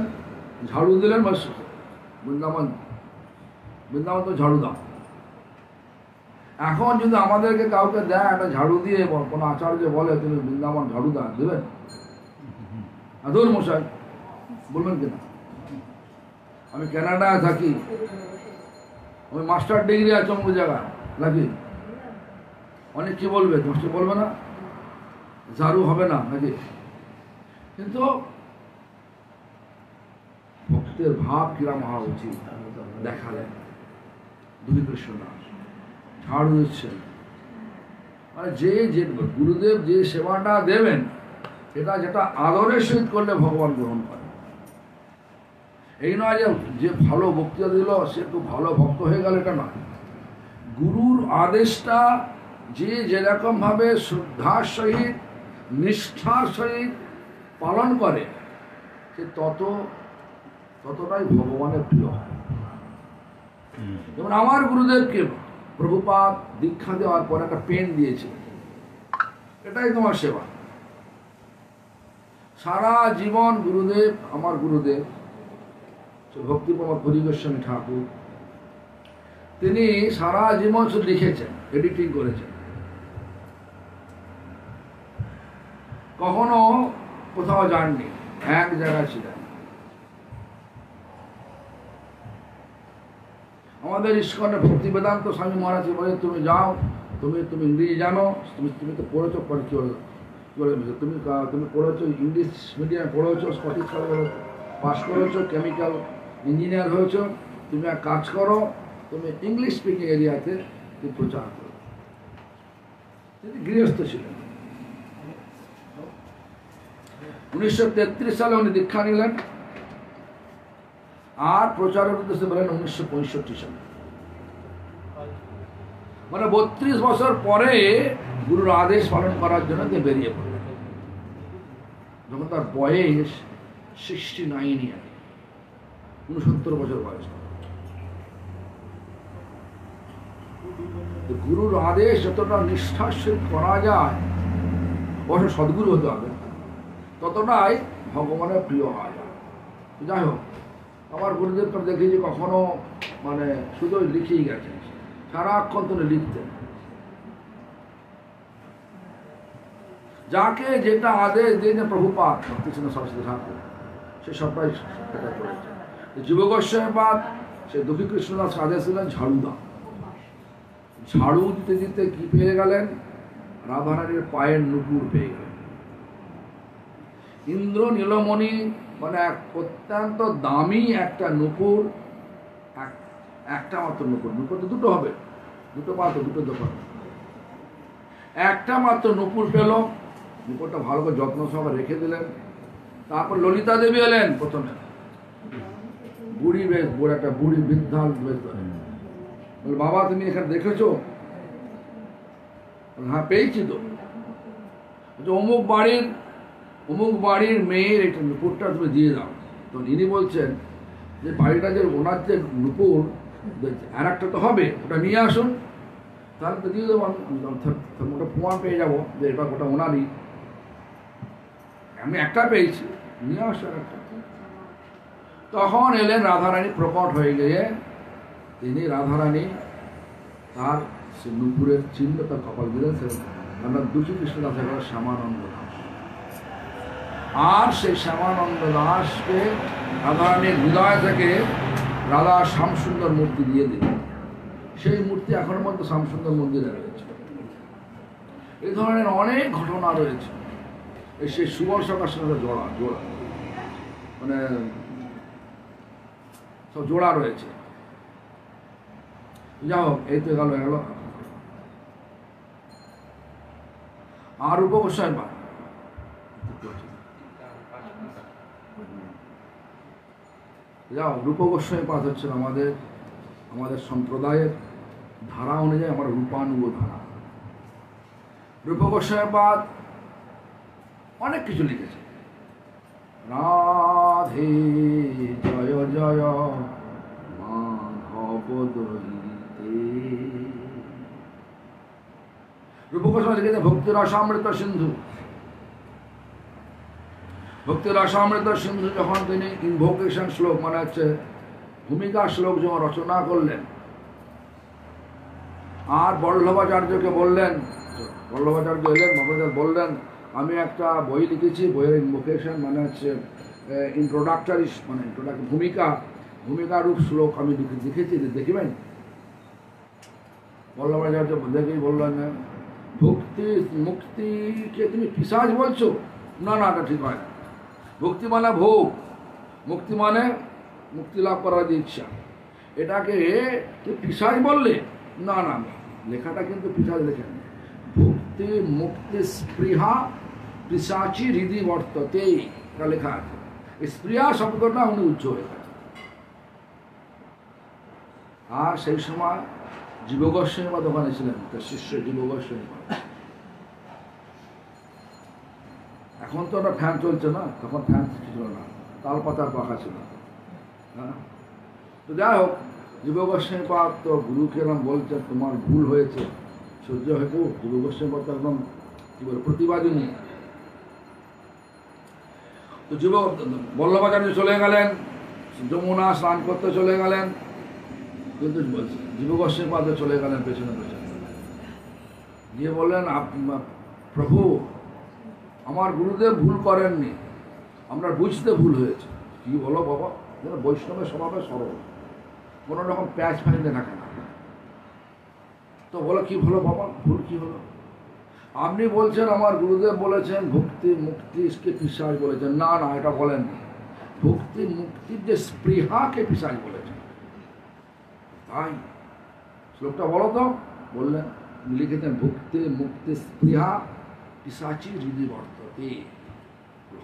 ঝাড়ু দিলেন। বৃন্দাবন তো ঝাড়ু দাও। এখন যদি আমাদেরকে কাউকে দেয় একটা ঝাড়ু দিয়ে, কোনো আচার্য বলে তুমি বৃন্দাবন ঝাড়ু দাও, দেবেন? আদর মশাই বলবেন কিনা? আমি কানাডায় থাকি, আমি মাস্টার ডিগ্রি আছে অমুক জায়গায় নাকি, অনেক কি বলবে, মাস্টার বলবে না ঝাড়ু হবে না নাকি? কিন্তু ভক্তের ভাব কিরম হওয়া উচিত দেখালেন দুই কৃষ্ণ দাস। ঝাড়ু দিচ্ছেন, মানে যে গুরুদেব যে সেবাটা দেবেন সেটা যেটা আদরের সহিত করলে ভগবান গ্রহণ করে। এই নয় যে ভালো বক্তৃতা দিল সে একটু ভালো ভক্ত হয়ে গেল, এটা নয়। গুরুর আদেশটা যে যেরকম ভাবে শ্রদ্ধার সহিত নিষ্ঠার সহিত পালন করে সে ততটাই ভগবানের প্রিয় হয়। যেমন আমার গুরুদেবকে প্রভুপাদ দীক্ষা দেওয়ার পর একটা পেন দিয়েছে, এটাই তোমার সেবা। সারা জীবন গুরুদেব, আমার গুরুদেব ভক্তিপ্রমোদ হরি গোস্বামী ঠাকুর, তিনি সারা জীবন শুধু লিখেছেন, এডিটিং করেছেন, কখনো কোথাও যাননি, এক জায়গায় ছিলেন। আমাদের ইস্কনে ভক্তি বেদান্ত স্বামী মহারাজ বলে তুমি যাও, তুমি ইংরেজি জানো, তুমি তো পড়েছো, তুমি পড়েছো ইংলিশ মিডিয়ামে পড়েছো, স্কটিশ কলেজে পাস করেছো, কেমিক্যাল ইঞ্জিনিয়ার হয়েছো, তুমি এক কাজ করো, তুমি ইংলিশ স্পিকিং এরিয়াতে তুমি প্রচার করো। তিনি গৃহস্থ ছিলেন। 1933 সালে উনি দীক্ষা নিলেন আর প্রচারের উদ্দেশ্যে বলেন 1965 সালে, মানে 32 বছর পরে গুরুর আদেশ পালন করার জন্য তিনি বেরিয়ে পড়লেন, যখন তার বয়স 69 ইয়ার, 69 বছর বয়স। গুরুর আদেশ যতটা নিষ্ঠার সহিত করা যায়, অবশ্য সদ্গুরু হতে হবে, ততটাই ভগবানের প্রিয় হওয়া যায়। যাই হোক, আমার গুরুদেবকে দেখেছি কখনো মানে শুধু লিখেই গেছেন, সারাক্ষণ তিনি লিখতেন, যাকে যেটা আদেশ দিয়েছেন প্রভুপাদ কৃষ্ণ সরস্বতী ঠাকুর, সে সবটাই সেটা করেছে। জীব গোস্বামীপাদ সে দুঃখী কৃষ্ণদাস আদেশ দিলেন ঝাড়ু দাও, ঝাড়ু দিতে দিতে কি পেয়ে গেলেন? রাধারানীর পায়ের নুপুর পেয়ে গেলেন। ইন্দ্র নীলমণি মানে অত্যন্ত দামি একটা নুপুর, একটা মাত্র নুপুর, নুপুর তো দুটো হবে, দুটো মাত্র, দুটো দোকান, একটা মাত্র নুপুর পেল, নুপুরটা ভালো করে যত্ন সহকারে রেখে দিলেন। তারপর ললিতা দেবী এলেন প্রথমে, বুড়ি বেশ, বড় একটা বুড়ি বৃদ্ধা বেশ, বলে বাবা তুমি এখানে দেখেছো? হ্যাঁ পেয়েছি তো। অমুক বাড়ির মেয়ের একটা নুপুরটা তুমি দিয়ে দাও। তো ইনি বলছেন যে বাড়িটা যে ওনার যে নুপুর আর একটা তো হবে, ওটা নিয়ে আসুন, তাহলে তো দিয়ে দেবো, ওটা প্রমাণ পেয়ে যাবো যে এটা ওটা ওনারই। আমি একটা পেয়েছি, নিয়ে আসুন একটা। তখন এলেন রাধারানী, প্রকট হয়ে গিয়ে তিনি রাধারানী তার সে নুপুরের চিহ্ন তার কপাল দিলেন। আমরা দুঃখী কৃষ্ণদাস এবার শ্যামানন্দ দাস, আর সেই শ্যামানন্দ দাসকে রাধারানীর হৃদয় থেকে রাধা শ্যামসুন্দর মূর্তি দিয়ে দিলেন। সেই মূর্তি এখনো মধ্যে শ্যামসুন্দর মন্দিরে রয়েছে। এই ধরনের অনেক ঘটনা রয়েছে। সেই সুবর্ষকার সঙ্গে জোড়া মানে সব জোড়া রয়েছে। যাই হোক, এই তো গেল। আর উপগোস্বামী পাদ, যাও রূপ গোস্বামী পাদ হচ্ছেন আমাদের সম্প্রদায়ের ধারা অনুযায়ী আমার রূপানুগ ধারা। রূপ গোস্বামী পাদ অনেক কিছু লিখেছে। রাধে জয় জয় মাধব দইতে, রূপ গোস্বামী লিখেছে ভক্তি রসামৃত সিন্ধু। ভক্তি রসামৃত সিন্ধু যখন তিনি ইনভোকেশন শ্লোক মানে হচ্ছে ভূমিকা শ্লোক যখন রচনা করলেন, আর বল্লভাচার্যকে বললেন, বল্লভাচার্য এলেন, ভগবত বললেন আমি একটা বই লিখেছি, বইয়ের ইনভোকেশন মানে হচ্ছে ইন্ট্রোডাক্টরি মানে ভূমিকা রূপ শ্লোক আমি লিখেছি, দেখিবেন। বল্লভাচার্য দেখেই বললেন ভক্তি মুক্তিকে তুমি পিশাচ বলছো? না এটা ঠিক হয় না। ভক্তি মানে ভোগ, মুক্তি মানে মুক্তি লাভ করার যে ইচ্ছা, এটাকে তুমি পিশাচ বললে? না লেখাটা কিন্তু পিশাচ লেখেন। ভক্তি মুক্তি স্পৃহা পিশাচি হৃদি বর্ততে, এটা লেখা আছে। এই স্প্রিয়া শব্দটা উনি উচ্চ হয়ে গেছে। আর সেই সময় জীবগোস্বামী দোকানে ছিলেন, তার শিষ্য জীবগোস্বামী। এখন তো একটা ফ্যান চলছে না, তখন ফ্যান ছিল না, তাল পাতার পাখা ছিল। হ্যাঁ, তো যাই হোক, জীবগোস্বামী পাদ তো গুরুকে এরকম বলছেন তোমার ভুল হয়েছে, সহ্য হয়তো। জীবগোস্বামী পাদ তো একদম কি বলে প্রতিবাদী নেই। তো বল্লভাচার্য চলে গেলেন, যমুনা স্নান করতে চলে গেলেন, কিন্তু জীবগোস্বামী পাদ চলে গেলেন পেছনে পেছনে, গিয়ে বললেন প্রভু আমার গুরুদেব ভুল করেননি, আমরা বুঝতে ভুল হয়েছে। কি বলো বাবা, যেন বৈষ্ণবের স্বভাবে সরল, কোনো রকম প্যাচ ফাইলে থাকে না। তো বলো কি হলো বাবা, ভুল কি হলো? আপনি বলছেন আমার গুরুদেব বলেছেন ভক্তি মুক্তিকে পিশাচ বলেছেন। না না, এটা বলেননি, ভক্তি মুক্তির যে স্পৃহাকে পিশাচ বলেছেন। তাই শ্লোকটা বলো তো। বললেন, লিখেছেন ভক্তি মুক্তি স্পৃহা পিশাচি হৃদি বর্ততে।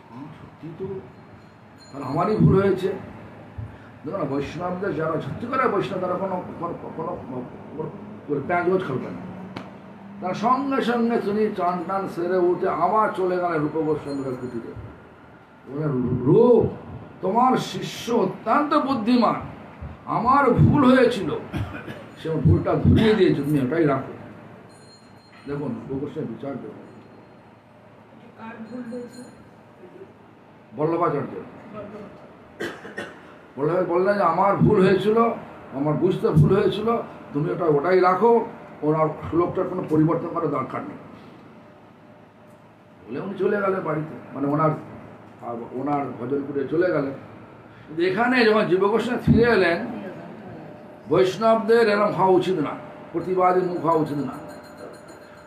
হ্যাঁ সত্যি তো, কারণ আমারই ভুল হয়েছে। দেখো না, বৈষ্ণবদের যারা সত্যি করে বৈষ্ণব, তারা কোনো প্যাঁচগোজ খেলবে না। তার সঙ্গে সঙ্গে তিনি চান টান সেরে উঠে আবার চলে গেলেন রূপ গোস্বামীর কুটিরে। রূপ, তোমার শিষ্য অত্যন্ত বুদ্ধিমান, আমার ভুল হয়েছিল, সে ভুলটা ধরিয়ে দিয়েছে, তুমি ওটাই রাখো। দেখুন রূপ গোস্বামী বিচার করুন। বল্লভাচার্য বললেন যে আমার ভুল হয়েছিল, আমার বুঝতে ভুল হয়েছিল, তুমি ওটাই রাখো, ওনার শ্লোকটার কোনো পরিবর্তন করার দরকার নেই বলে উনি চলে গেলেন বাড়িতে, মানে ওনার ভজন করে চলে গেলেন। এখানে যখন জীবগোস্বামী ফিরে এলেন, বৈষ্ণবদের এরকম হওয়া উচিত না, প্রতিবাদী মুখ হওয়া উচিত না।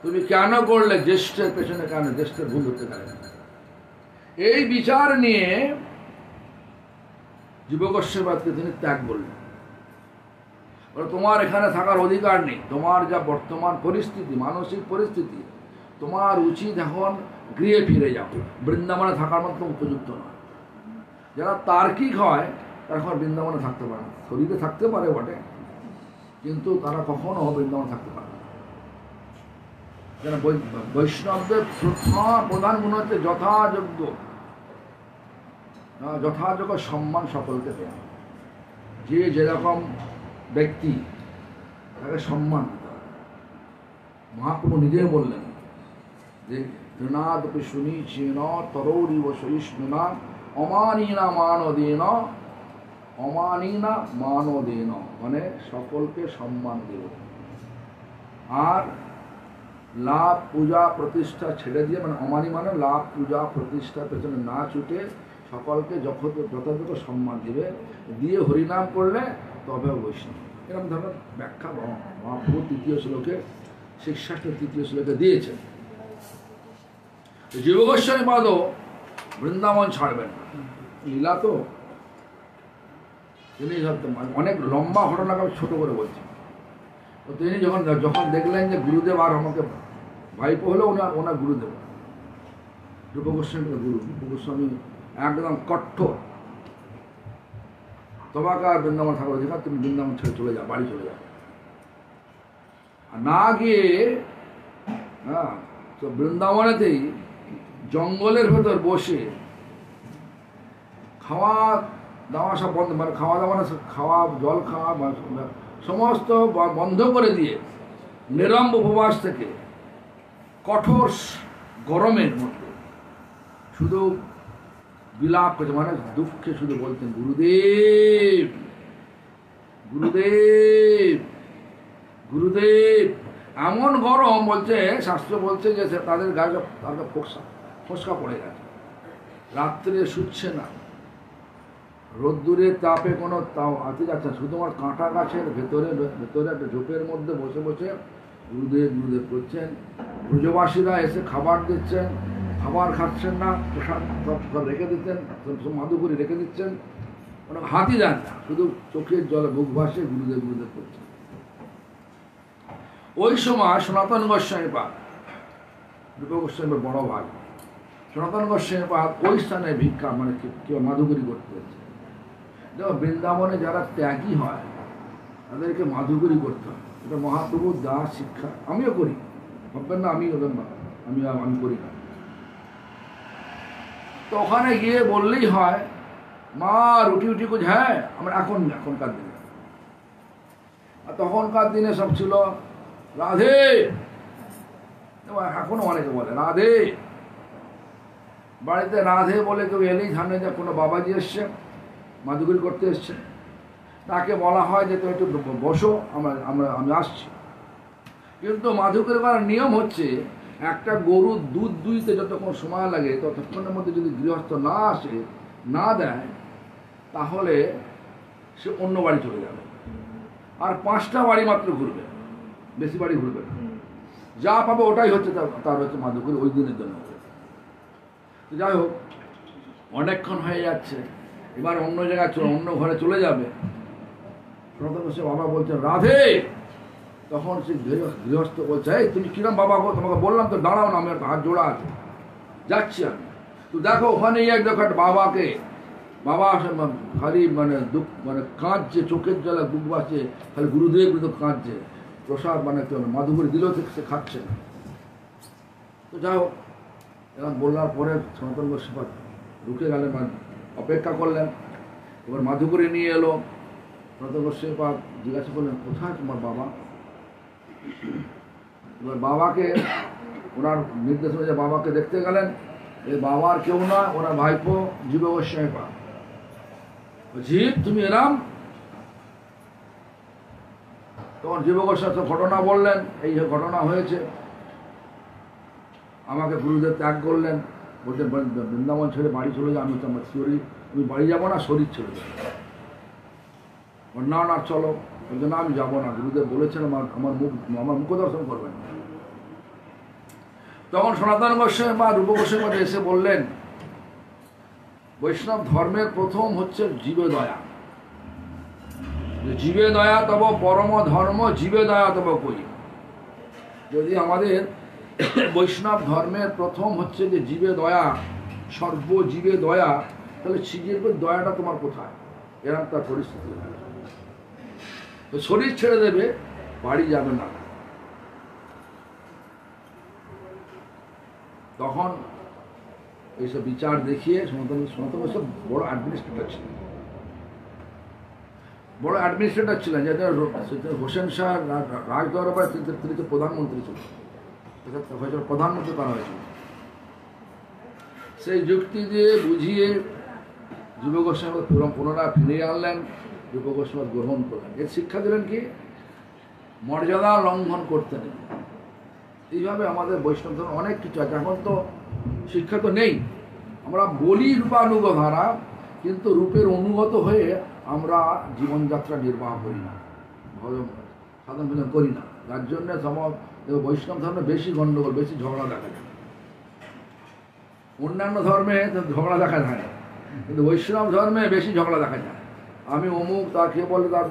তুমি কেন করলে, জ্যেষ্ঠের পেছনে কেন, জ্যেষ্ঠের ভুল ধরতে গেলে? এই বিচার নিয়ে জীবগোস্বামীকে তিনি ত্যাগ করলেন। তোমার এখানে থাকার অধিকার নেই, তোমার যা বর্তমান পরিস্থিতি, মানসিক পরিস্থিতি, তোমার উচিত এখন গৃহে ফিরে যাও, বৃন্দাবনে থাকার মতো উপযুক্ত নয়। যারা তার্কিক হয় তারা এখন বৃন্দাবনে থাকতে পারে না, শরীরে থাকতে পারে বটে, কিন্তু তারা কখনো বৃন্দাবনে থাকতে পারে না। যেন বৈষ্ণবদের প্রধান গুণ হচ্ছে যথাযোগ্য সম্মান সকলকে দেয়। যে যেরকম ব্যক্তি তাকে সম্মান দিতে হবে। মহাপ্রভু নিজেই বললেন যে তৃণাদপি সুনীচেন তরৌরিব সহিষ্ণুনা অমানীনা মানদেন, মানে সকলকে সম্মান দেব। আর লাভ পূজা প্রতিষ্ঠা ছেড়ে দিয়ে, মানে অমানি মানে লাভ পূজা প্রতিষ্ঠার পেছনে না ছুটে সকলকে যথাযথ সম্মান দিবে, দিয়ে হরিনাম করলে তবে বৈষ্ণব। এরকম ধরনের ব্যাখ্যা মহাপ্রভু তৃতীয় শ্লোকে, শিক্ষাষ্টের তৃতীয় শ্লোকে দিয়েছেন। জীবগোস্বামী পাদও বৃন্দাবন ছাড়বেন না, লীলা তো তিনি অনেক লম্বা ঘটনাকে আমি ছোট করে বলছি। তো তিনি যখন দেখলেন যে গুরুদেব আর আমাকে ভাইপো হলো, ওনার গুরুদেব রূপ গোস্বামীর গুরু। রূপ গোস্বামী একদম কঠোর, তোমাকে আর বৃন্দাবন থাকার অধিকার, তুমি বৃন্দাবন ছেড়ে চলে যাও, বাড়ি চলে যাও। আর না গিয়ে, হ্যাঁ, তো বৃন্দাবনেতেই জঙ্গলের ভেতর বসে খাওয়া দাওয়া সব বন্ধ, মানে খাওয়া দাওয়া, খাওয়া জল খাওয়া সমস্ত বন্ধ করে দিয়ে নিরম্ব উপবাস থেকে কঠোর গরমের মধ্যে শুধু বিলাপ করছে, মানে দুঃখে শুধু বলতেন গুরুদেব গুরুদেব গুরুদেব। এমন গরম, বলছে শাস্ত্র বলছে যে তাদের গায়ে তাদের ফোসকা পড়ে গেছে, রাত্রে শুচ্ছে না, রোদ্দুরের তাপে কোনো তাও হাতে যাচ্ছে না, শুধুমাত্র কাঁটা গাছের ভেতরে একটা ঝোপের মধ্যে বসে বসে গুরুদেব গুরুদেব করছেন। ব্রজবাসীরা এসে খাবার দিচ্ছেন, খাবার খাচ্ছেন না, প্রসাদ রেখে দিচ্ছেন, মাদুকরি রেখে দিচ্ছেন, মানে হাতি যান না, শুধু চোখের জলে মুখ ভাসে গুরুদেব গুরুদেব করছেন। ওই সময় সনাতন গোস্বামী পাদ, রূপ গোস্বামীর বড় ভাই, সনাতন গোস্বামী পাদ ওই স্থানে ভিক্ষা মানে কেউ মাধুকরী করতে হয়েছে। দেখো বৃন্দাবনে যারা ত্যাগী হয় তাদেরকে মাধুকরী করতে হয়, এটা মহাপ্রভুর দাস শিক্ষা। আমিও করি, ভাববেন না আমি ওদের না, আমি করি না। তো ওখানে গিয়ে বললেই হয় মা রুটি উটি কুছ হ্যাঁ, আমরা এখনকার দিনে, আর তখনকার দিনে সব ছিল রাধে, এখনো অনেকে বলে রাধে। বাড়িতে রাধে বলে কেউ এলেই জানে যে কোনো বাবাজি এসছে, মাধুকরী করতে এসছে, তাকে বলা হয় যে তুমি একটু বসো, আমি আসছি। কিন্তু মাধুকরী করার নিয়ম হচ্ছে একটা গরুর দুধ দুইতে যতক্ষণ সময় লাগে ততক্ষণের মধ্যে যদি গৃহস্থ না আসে, না দেয়, তাহলে সে অন্য বাড়ি চলে যাবে, আর 5টা বাড়ি মাত্র ঘুরবে, বেশি বাড়ি ঘুরবে না। যা পাবে ওটাই হচ্ছে তার হচ্ছে মাধুকরী ওই দিনের জন্য। তো যাই হোক, অনেকক্ষণ হয়ে যাচ্ছে, এবার অন্য জায়গায় অন্য ঘরে চলে যাবে। প্রথমে সে বাবা বলছে রাধে, তখন সে গৃহস্থ বলছে এই তুমি কিরম বাবা গো, তোমাকে বললাম তো দাঁড়াও না, আমি একটা হাত জোড়া আছে, যাচ্ছি আমি। তো দেখো ওখানেই এক দেখো একটা বাবাকে, বাবা খালি মানে দুঃখ মানে কাঁদছে, চোখের জ্বালা বুক বাঁচছে, খালি গুরুদেব কাঁদছে, প্রসাদ মানে মাধুকরী দিলেও সে খাচ্ছে না। তো যাই হোক, এরকম বললার পরে সনাতন গোস্বামী ঢুকে গেলেন, অপেক্ষা করলেন। এবার মাধুকরী নিয়ে এলো। সনাতন গোস্বামী জিজ্ঞাসা করলেন কোথায় তোমার বাবা। এবার বাবাকে ওনার নির্দেশ অনুযায়ী বাবাকে দেখতে গেলেন। এই বাবার কেউ না, ওনার ভাইপো জীব গোস্বামী পাদ। জীব তুমি এরাম, তখন জীব গোস্বামী ঘটনা বললেন, এই যে ঘটনা হয়েছে, আমাকে গুরুদেব ত্যাগ করলেন, বলতেন বৃন্দাবন ছেড়ে বাড়ি চলে যাও। আমি আমার শরীর, আমি বাড়ি যাবো না, শরীর ছেড়ে যাবো। না না চলো, বলছে না আমি যাবো না, গুরুদেব বলেছেন আমার মুখ দর্শন করবেন। তখন সনাতন গোস্বামী বা রূপ গোস্বামী এসে বললেন বৈষ্ণব ধর্মের প্রথম হচ্ছে জীবে দয়া, জীবে দয়া তব পরম ধর্ম, জীবে দয়া তব কই। যদি আমাদের বৈষ্ণব ধর্মের প্রথম হচ্ছে যে জীবে দয়া, সর্বজীবে দয়া, তাহলে জীবের দয়াটা তোমার কোথায়? এরকম তার পরিস্থিতি। তো শরীর ছেড়ে দেবে, বাড়ি যাবে না। তখন এইসব বিচার দেখিয়ে সনাতন সব বড় অ্যাডমিনিস্ট্রেটর ছিলেন, বড় অ্যাডমিনিস্ট্রেটর ছিলেন, যাদের হোসেন শাহ রাজদরবারে তিনি তো প্রধানমন্ত্রী ছিলেন, প্রধানমন্ত্রী করা হয়েছিল। সেই যুক্তি দিয়ে বুঝিয়ে যুব গোস্বামী পুনরায় ফিরিয়ে আনলেন, যুব গোস্বামী গ্রহণ করলেন। এর শিক্ষা দিলেন কি মর্যাদা লঙ্ঘন করতে নেই। এইভাবে আমাদের বৈষ্ণব ধর্ম অনেক কিছু আছে। এখন তো শিক্ষা তো নেই, আমরা বলি রূপানুগ ধারা, কিন্তু রূপের অনুগত হয়ে আমরা জীবনযাত্রা নির্বাহ করি না, সাধন ভজন করি না। যার জন্য বৈষ্ণব ধর্মে বেশি গণ্ডগোল, বেশি ঝগড়া দেখা যায়। অন্যান্য ধর্মে ঝগড়া দেখা যায় না, কিন্তু বৈষ্ণব ধর্মে বেশি ঝগড়া দেখা যায়। আমি অমুক, তার কে বলে তার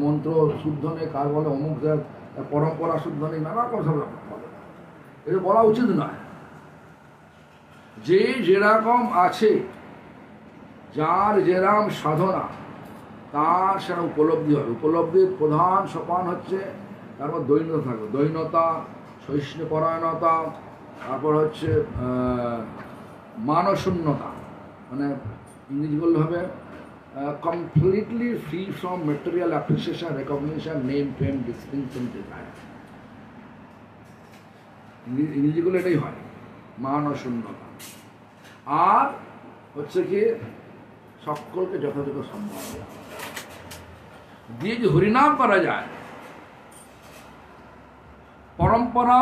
মন্ত্র শুদ্ধ নেই, কার বলে অমুক, তার পরম্পরা শুদ্ধ নেই, নানা রকম সব বলে। এটা বলা উচিত নয়। যে যেরকম আছে, যার যেরকম সাধনা, তার সেটা উপলব্ধি হবে। উপলব্ধির প্রধান সোপান হচ্ছে তারপর দৈন্যতা থাকবে, দৈন্যতা, সহিষ্ণুপরায়ণতা, তারপর হচ্ছে মানশূন্যতা, মানে ইংরেজি বললে হবে completely free from material appreciation, recognition, name, fame, distinction, desire. ইংরেজিগুলো এটাই হয়, মানশূন্যতা। আর হচ্ছে কি সকলকে যথাযথ সম্মান দিয়ে যে হরিনাম করা যায়। পরম্পরা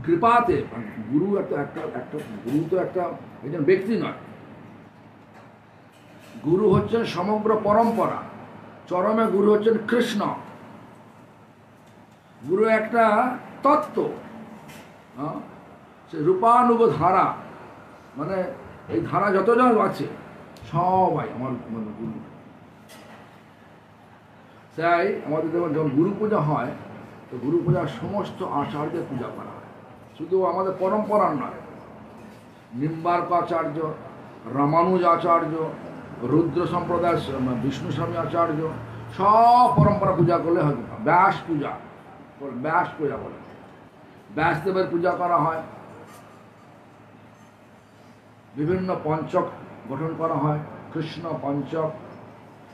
কৃপাতে, গুরু গুরু তো একজন ব্যক্তি নয়, গুরু হচ্ছেন সমগ্র পরম্পরা। চরমে গুরু হচ্ছেন কৃষ্ণ। গুরু একটা তত্ত্ব, সে রূপানুগ ধারা, মানে এই ধারা যতজন আছে সবাই আমার গুরু। তাই আমাদের যখন গুরু পূজা হয়, তো গুরু পূজার সমস্ত আচার্যের পূজা করা হয়, শুধু আমাদের পরম্পরার নয়। নিম্বার্ক আচার্য, রামানুজ আচার্য, রুদ্র সম্প্রদায় বিষ্ণু স্বামী আচার্য, সব পরম্পরা পূজা করলে হয়তো ব্যাস পূজা, ব্যাস পূজা বলে, ব্যাসদেবের পূজা করা হয়। বিভিন্ন পঞ্চক গঠন করা হয়, কৃষ্ণ পঞ্চক।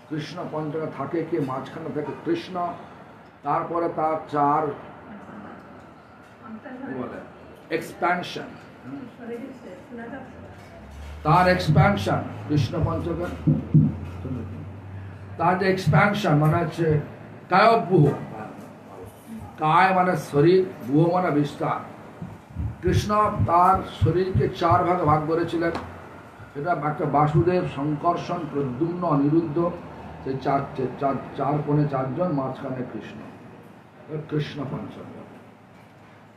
কৃষ্ণ পঞ্চকে থাকে কি, মাঝখানে থাকে কৃষ্ণ, তারপরে তার চার বলে এক্সপ্যানশন, তার এক্সপ্যানশন কৃষ্ণ পঞ্চকের, তার যে এক্সপ্যানশন মানে হচ্ছে কায়ব্যূহ, কায় মানে শরীর, বুহ মানে বিস্তার। কৃষ্ণ তার শরীরকে চার ভাগে ভাগ করেছিলেন, সেটা একটা বাসুদেব, শঙ্কর্ষণ, প্রদ্যুম্ন, অনিরুদ্ধ, সেই চার কোণে চারজন, মাঝখানে কৃষ্ণ, কৃষ্ণ পঞ্চক।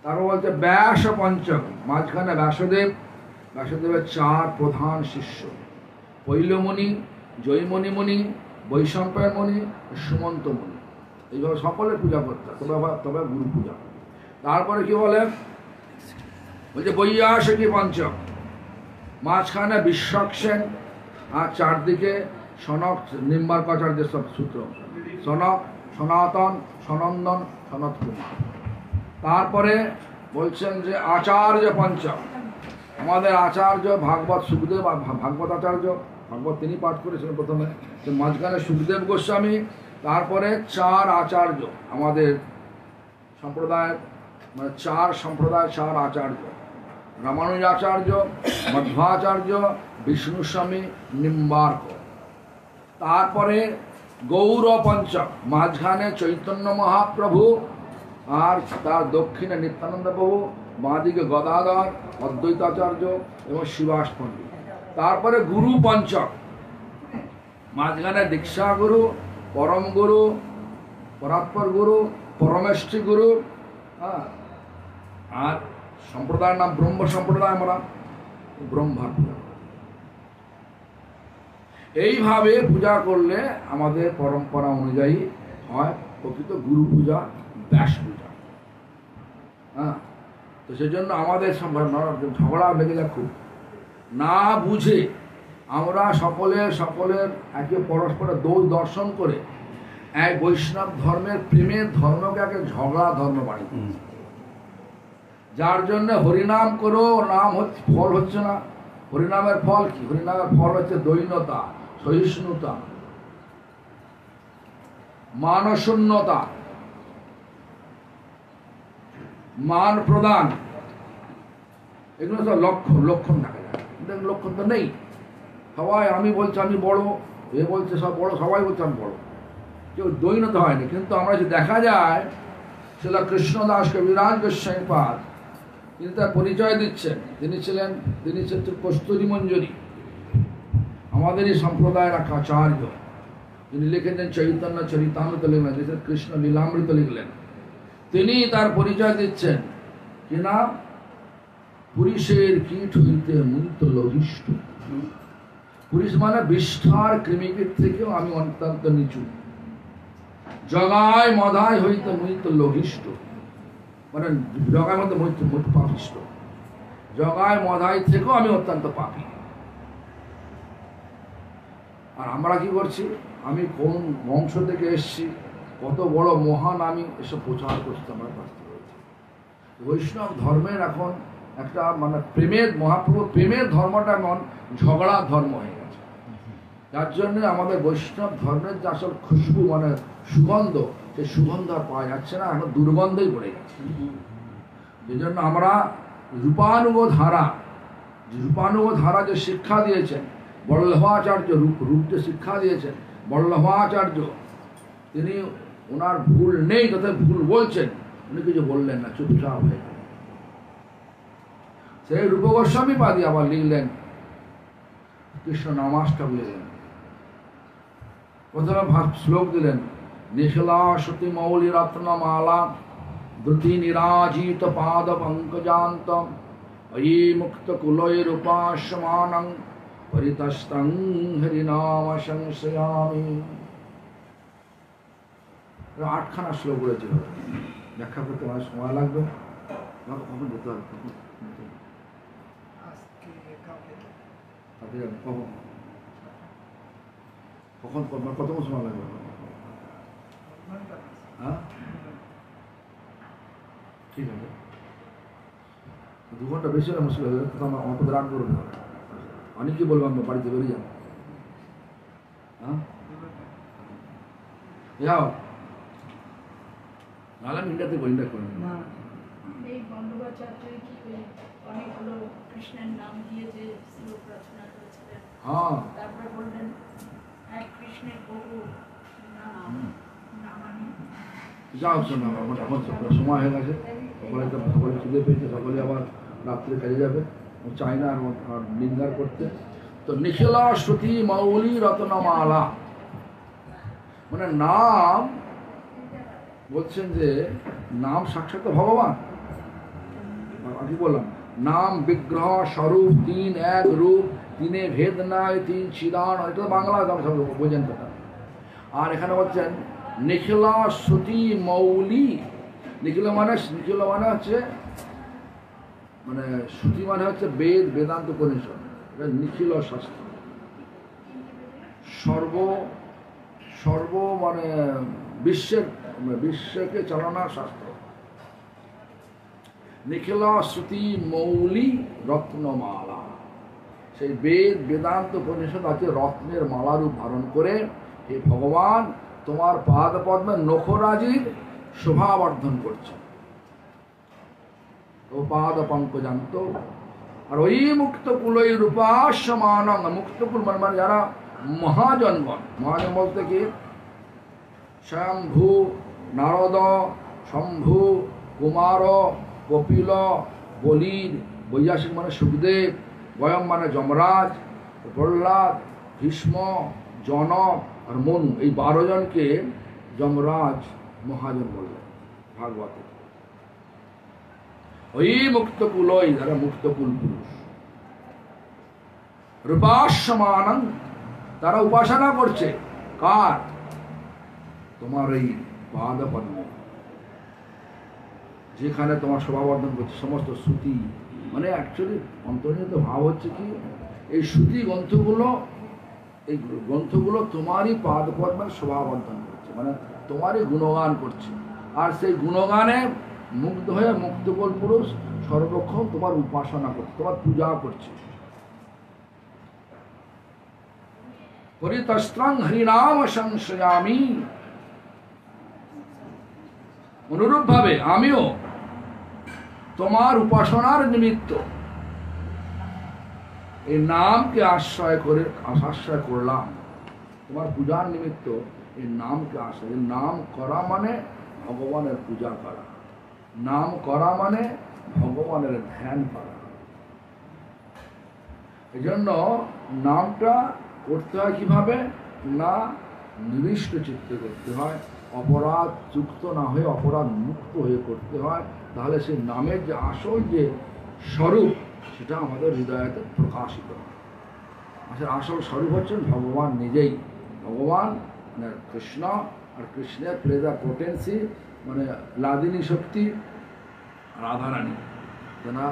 তারপর বলছে ব্যাস পঞ্চক, মাঝখানে ব্যাসদেব, ব্যাসদেবের চার প্রধান শিষ্য, পৈলমণি, জৈমণি মুনি, বৈশম্পায়ন মুনি, সুমন্ত মুনি, এইভাবে সকলের পূজা করতে, তবে গুরু পূজা। তারপরে কি বলে, বলছে বৈয়াসিকী পঞ্চক, মাঝখানে বিশ্বক্সেন, আর চারদিকে সনক, নিম্বার্কাচার্যের সব সূত্র, সনক, সনাতন, সনন্দন, সনত কুমার। তারপরে বলছেন যে আচার্য পঞ্চক, আমাদের আচার্য ভাগবত সুখদেব, ভাগবত আচার্য, ভাগবত তিনি পাঠ করেছিলেন প্রথমে, যে মাঝখানে সুখদেব গোস্বামী। তারপরে চার আচার্য আমাদের সম্প্রদায়ের, মানে চার সম্প্রদায়, চার আচার্য, রামানুজ আচার্য, মধ্বাচার্য, বিষ্ণু স্বামী, নিম্বার্ক। তারপরে গৌর পঞ্চক, মাঝখানে চৈতন্য মহাপ্রভু, আর তার দক্ষিণে নিত্যানন্দ প্রভু, বাঁদিকে গদাধর, অদ্বৈতাচার্য এবং শিবাস পণ্ডিত। তারপরে গুরু পঞ্চক, মাঝখানে দীক্ষা গুরু, পরম গুরু, পরাৎপর গুরু, পরমেষ্ঠী গুরু, হ্যাঁ, আর সম্প্রদায়ের নাম ব্রহ্ম সম্প্রদায়, আমরা ব্রহ্মার পূজা। এইভাবে পূজা করলে আমাদের পরম্পরা অনুযায়ী হয় প্রকৃত গুরু পূজা, ব্যাস পূজা। হ্যাঁ, তো সেজন্য আমাদের ঝগড়া লেগে যায় খুব, না বুঝে আমরা সকলের একে পরস্পরের দোষ দর্শন করে এক বৈষ্ণব ধর্মের প্রেমের ধর্মকে একে ঝগড়া ধর্ম বানিয়ে দিয়েছি। যার জন্য হরিনাম করো, নাম হচ্ছে, ফল হচ্ছে না। হরিনামের ফল কি? হরিনামের ফল হচ্ছে দৈন্যতা, সহিষ্ণুতা, মানশূন্যতা, মান প্রদান, এগুলো সব লক্ষণ দেখা যায়। লক্ষণ তো নেই। সবাই আমি বলছি আমি বড়, এ বলছে সব বড়, সবাই বলছে আমি বড়, কেউ দৈন্যতা হয়নি। কিন্তু আমরা যে দেখা যায় সেটা কৃষ্ণদাস কবিরাজ গোস্বামীপাদ, তিনি তার পরিচয় দিচ্ছেন, তিনি ছিলেন কস্তুরী মঞ্জুরি, আমাদের এই সম্প্রদায়ের এক আচার্য। তিনি লিখেছেন চৈতন্য চরিতামৃত লিখলেন, কৃষ্ণ লীলামৃত লিখলেন। তিনি তার পরিচয় দিচ্ছেন কিনা, পুরুষের কীট হইতে মুক্ত লঘিষ্ঠ। পুরুষ মানে বিষ্ঠার কৃমিকীট থেকেও আমি অত্যন্ত নিচু। জগায় মধায় হইতে মুক্ত লঘিষ্ঠ, মানে জগায় মধ্যে মুক্ত পাপিষ্ঠ, জগায় মধায় থেকেও আমি অত্যন্ত পাপী। আর আমরা কি করছি, আমি কোন বংশ থেকে এসছি, কত বড় মহান আমি, এসব প্রচার করছি আমরা ব্যস্ত রয়েছি। বৈষ্ণব ধর্মের এখন একটা মানে প্রেমের, মহাপ্রভু প্রেমের ধর্মটা এমন ঝগড়া ধর্ম হয়ে গেছে। যার জন্য আমাদের বৈষ্ণব ধর্মের যে আসল খুশবু মানে সুগন্ধ, সেই সুগন্ধ আর পাওয়া যাচ্ছে না, এখন দুর্গন্ধই পড়ে গেছে। এই জন্য আমরা রূপানুগ ধারা যে শিক্ষা দিয়েছেন বল্লভাচার্য, রূপকে শিক্ষা দিয়েছেন বল্লভাচার্য, তিনি ওনার ভুল নেই, তাতে ভুল বলছেন, উনি কিছু বললেন না, চুপচাপ হয়ে গেলেন। সেই রূপ গোস্বামী পাদি আবার লিখলেন, কৃষ্ণ নামাষ্টক লিখলেন। প্রথমে শ্লোক দিলেন, নিখিলা সতী মৌলি রত্নমালা দ্রুতি নিরাজিত পাদ পঙ্কজান্ত অয়ি মুক্ত কুলয় রূপাসমানং পরিতস্তং হরিনাম সংশয়ামি। 8খানা শ্লোক রয়েছিল, ব্যাখ্যা করতে অনেক সময় লাগবে, কখন যেতে হবে। আপনি কখন কখন করবেন, কতক্ষণ সময় লাগবে? হ্যাঁ, ঠিক আছে, 2 ঘন্টা বেশি হলে মুশকিল হয়ে যাবে, আমার তো রাগ করবে, অনেকেই বলবো আমরা বাড়িতে বেরিয়ে যাবো। হ্যাঁ, যাও, নাহলে আমি ইন্ডিয়াতে ইন্ডিয়া করে নেব। এই বন্দ্যোপাধ্যায় কি অনেকগুলো কৃষ্ণের নাম দিয়ে যে শ্লোক রচনা করেছিলেন, হ্যাঁ, তারপরে বললেন এক কৃষ্ণের বহু নাম নামানি। যাও, শোনো, এখন এখন সময় হয়ে গেছে, সকলে খিদে পেয়েছে, সকলে আবার রাত্রে কাজে যাবে, চাই না আর নিন্দার করতে। তো নিখিলা শ্রুতি মৌলি রত্নমালা, মানে নাম বলছেন যে নাম সাক্ষাৎ ভগবান। কি বললাম, নাম বিগ্রহ স্বরূপ, 3 এক রূপ, 3 ভেদ নাই, 3 চিদান, এটা বাংলা সব বোঝেন কথা। আর এখানে বলছেন নিখিলা শ্রুতি মৌলি, নিখিল মানে হচ্ছে মানে শ্রুতি মানে হচ্ছে বেদ, বেদান্ত উপনিষদ, এটা নিখিল শাস্ত্র, সর্ব মানে বিশ্বকে চালানোর শাস্ত্র। নিখিলা শ্রুতি মৌলি রত্নমালা, সেই বেদ বেদান্ত উপনিষদ আছে রত্নের মালা রূপ ধারণ করে। হে ভগবান, তোমার পাদ পদ্মে নখরাজির শোভাবর্ধন করছে, ও পাদ পঙ্কজান্ত। আর ওই মুক্তকুলই রূপাসমান, মুক্তকুল মানে যারা মহাজনগণ, মহাজন বলতে কি স্বয়ম্ভু, নারদ, শম্ভু, কুমার, কপিল, বলির, বৈয়াসিক মানে সুখদেব, বয়ম মানে যমরাজ, প্রহ্লাদ, ভীষ্ম, জনক আর মনু, এই 12 জনকে যমরাজ মহাজন বললেন ভাগবতে। ওই মুক্তকুলই যারা মুক্তকুল পুরুষ, রূপাসমান তারা উপাসনা করছে কার? তোমার এই পাদ পদ্ম, যেখানে তোমার শোভাবর্ধন করছে। সমস্ত শ্রুতি মানে অ্যাকচুয়ালি অন্তর্নিহিত ভাব হচ্ছে কি, এই শ্রুতি গ্রন্থগুলো তোমারই পাদ পদ্মের শোভাবর্ধন করছে, মানে তোমারই গুণগান করছে। আর সেই গুণগানে মুগ্ধ হয়ে মুক্তকুল পুরুষ সর্বক্ষণ তোমার উপাসনা করছে, তোমার পূজা করছে। পরিতস্ত্রং হরিনাম সংশয়ামি, অনুরূপ ভাবে আমিও তোমার উপাসনার নিমিত্ত এই নামকে আশ্রয় করলাম, তোমার পূজার নিমিত্ত এই নামকে আশ্রয়। নাম করা মানে ভগবানের পূজা করা, নাম করা মানে ভগবানের ধ্যান করা। এই জন্য নামটা করতে হয় কিভাবে না, নিবিষ্ট চিত্তে করতে হয়, অপরাধ যুক্ত না হয়ে অপরাধ মুক্ত হয়ে করতে হয়। তাহলে সেই নামের যে আসল যে স্বরূপ সেটা আমাদের হৃদয়তে প্রকাশিত হয়। আসল স্বরূপ হচ্ছেন ভগবান নিজেই। ভগবান মানে কৃষ্ণ, আর কৃষ্ণের প্লেজার পোটেন্সি মানে লাদিনী শক্তি, রাধারানী, কেনা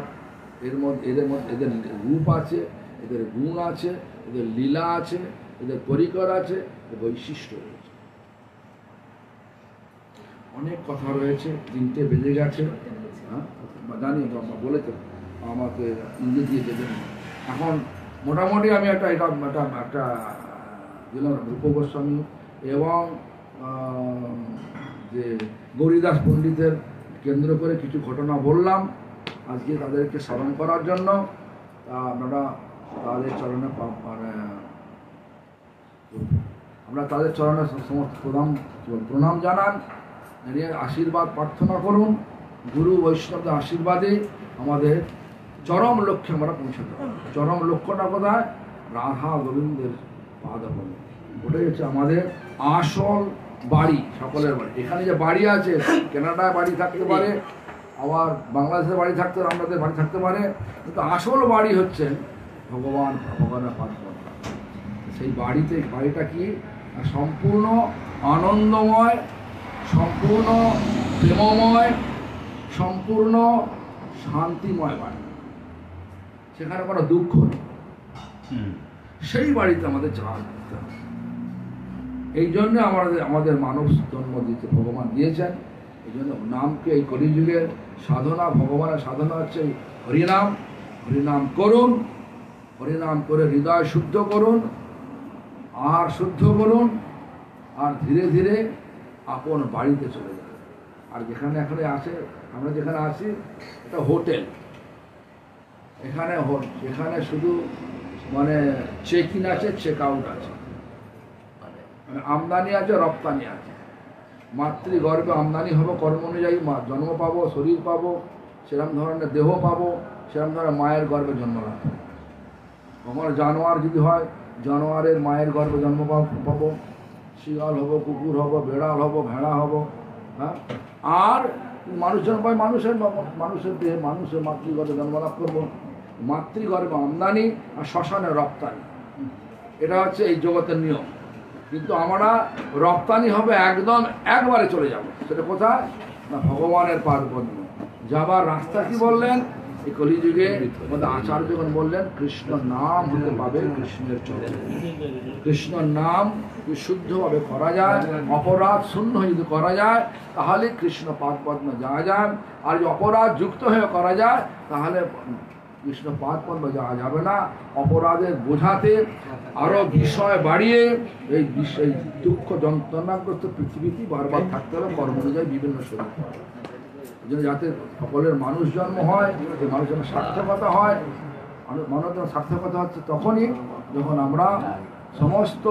এদের মধ্যে এদের রূপ আছে, এদের গুণ আছে, এদের লীলা আছে, এদের পরিকর আছে, এদের বৈশিষ্ট্য রয়েছে। অনেক কথা রয়েছে, 3টে বেজে গেছে। হ্যাঁ জানি, বলেছেন আমাকে ইংরেজি দেবেন। এখন মোটামুটি আমি একটা দিলাম রূপ গোস্বামী এবং যে গৌরীদাস পণ্ডিতের কেন্দ্র করে কিছু ঘটনা বললাম আজকে তাদেরকে স্মরণ করার জন্য। আপনারা তাদের চরণে আমরা তাদের চরণে সমস্ত প্রণাম জানান, আশীর্বাদ প্রার্থনা করুন। গুরু বৈষ্ণবদের আশীর্বাদে আমাদের চরম লক্ষ্যে আমরা পৌঁছাতে পারি। চরম লক্ষ্যটা কোথায়? রাধা গোবিন্দের পাদপদ্মে। ওটাই হচ্ছে আমাদের আসল বাড়ি, সকলের বাড়ি। এখানে যে বাড়ি আছে, কানাডায় বাড়ি থাকতে পারে, আবার বাংলাদেশের বাড়ি থাকতে পারে, আমাদের বাড়ি থাকতে পারে, কিন্তু আসল বাড়ি হচ্ছেন ভগবানের পাদপদ্ম। সেই বাড়িটা কি? সম্পূর্ণ আনন্দময়, সম্পূর্ণ প্রেমময়, সম্পূর্ণ শান্তিময় বাড়ি। সেখানে কোনো দুঃখ নেই। সেই বাড়িতে আমাদের যাওয়া করতে হবে। এই জন্য আমাদের মানব জন্ম দিতে ভগবান দিয়েছেন। এই জন্য নামকে, এই কলিযুগের সাধনা, ভগবানের সাধনা হচ্ছে এই হরিনাম। হরিনাম করুন, হরিনাম করে হৃদয় শুদ্ধ করুন, আহার শুদ্ধ করুন, আর ধীরে ধীরে আপন বাড়িতে চলে যাবে। আর যেখানে এখানে আসে, আমরা যেখানে আসি এটা হোটেল, এখানে শুধু মানে চেক ইন আছে, চেক আউট আছে, মানে আমদানি আছে, রপ্তানি আছে। মাতৃগর্ভে আমদানি হবে, কর্ম অনুযায়ী জন্ম পাবো, শরীর পাবো, সেরকম ধরনের দেহ পাবো, সেরকম ধরনের মায়ের গর্ভে জন্ম রাখবো। কখনো জানোয়ার যদি হয়, জানোয়ারের মায়ের গর্ভে জন্ম পাবো, শিয়াল হবো, কুকুর হবো, বেড়াল হবো, ভেড়া হবো। হ্যাঁ, আর মানুষ জন্ম পায়, মানুষের দেহে, মানুষের মাতৃগর্ভে জন্মলাভ করবো। মাতৃগর্ভে আমদানি আর শ্মশানে রপ্তানি, এটা হচ্ছে এই জগতের নিয়ম। কিন্তু আমরা রপ্তানি হবে একদম, একবারে চলে যাব। সেটা কোথায়? না ভগবানের পাদপদ্ম যাবার রাস্তা। কি বললেন? এই কলিযুগে আমাদের আচার্যগণ বললেন, কৃষ্ণ নাম হতে পাবে কৃষ্ণের চরণ। কৃষ্ণ নাম যদি শুদ্ধভাবে করা যায়, অপরাধ শূন্য হয়ে যদি করা যায়, তাহলে কৃষ্ণ পাদপদ্ম যাওয়া যায়। আর যদি অপরাধ যুক্ত হয়ে করা যায়, তাহলে কৃষ্ণ পাদপদ্ম যাওয়া যাবে না। অপরাধের বোঝাতে আরো বিষয় বাড়িয়ে এই দুঃখ যন্ত্রণাগ্রস্ত পৃথিবীতেই বারবার থাকতে হবে, কর্ম অনুযায়ী বিভিন্ন শরীর। যাতে সকলের মানুষ জন্ম হয়, এই মানুষের সার্থকতা হয়। মানব জন্ম সার্থকতা হচ্ছে তখনই যখন আমরা সমস্ত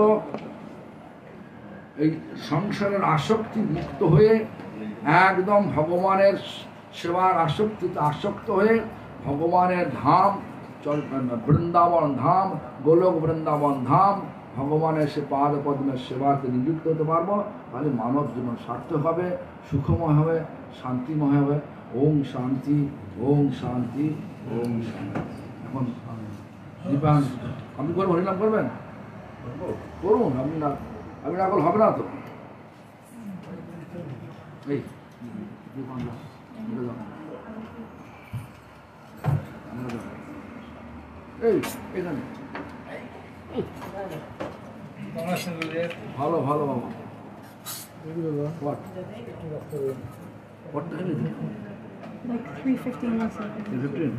এই সংসারের আসক্তি মুক্ত হয়ে একদম ভগবানের সেবার আসক্তিতে আসক্ত হয়ে ভগবানের ধাম, বৃন্দাবন ধাম, গোলক বৃন্দাবন ধাম, ভগবানের সে পাদ পদ্মের সেবাতে নিযুক্ত হতে পারবো। তাহলে মানব জীবন সার্থক হবে, সুখময় হবে, শান্তিময় হবে। ওম শান্তি, ওম শান্তি, ওম শান্তি। এখন দীপান আপনি করবেন, হরিনাম করবেন? করুন, আপনি না করলে হবে না তো। এই দীপান এই এখানে ভালো ভালো বাবা। What time is it? Like 3:15 or something. 3:15.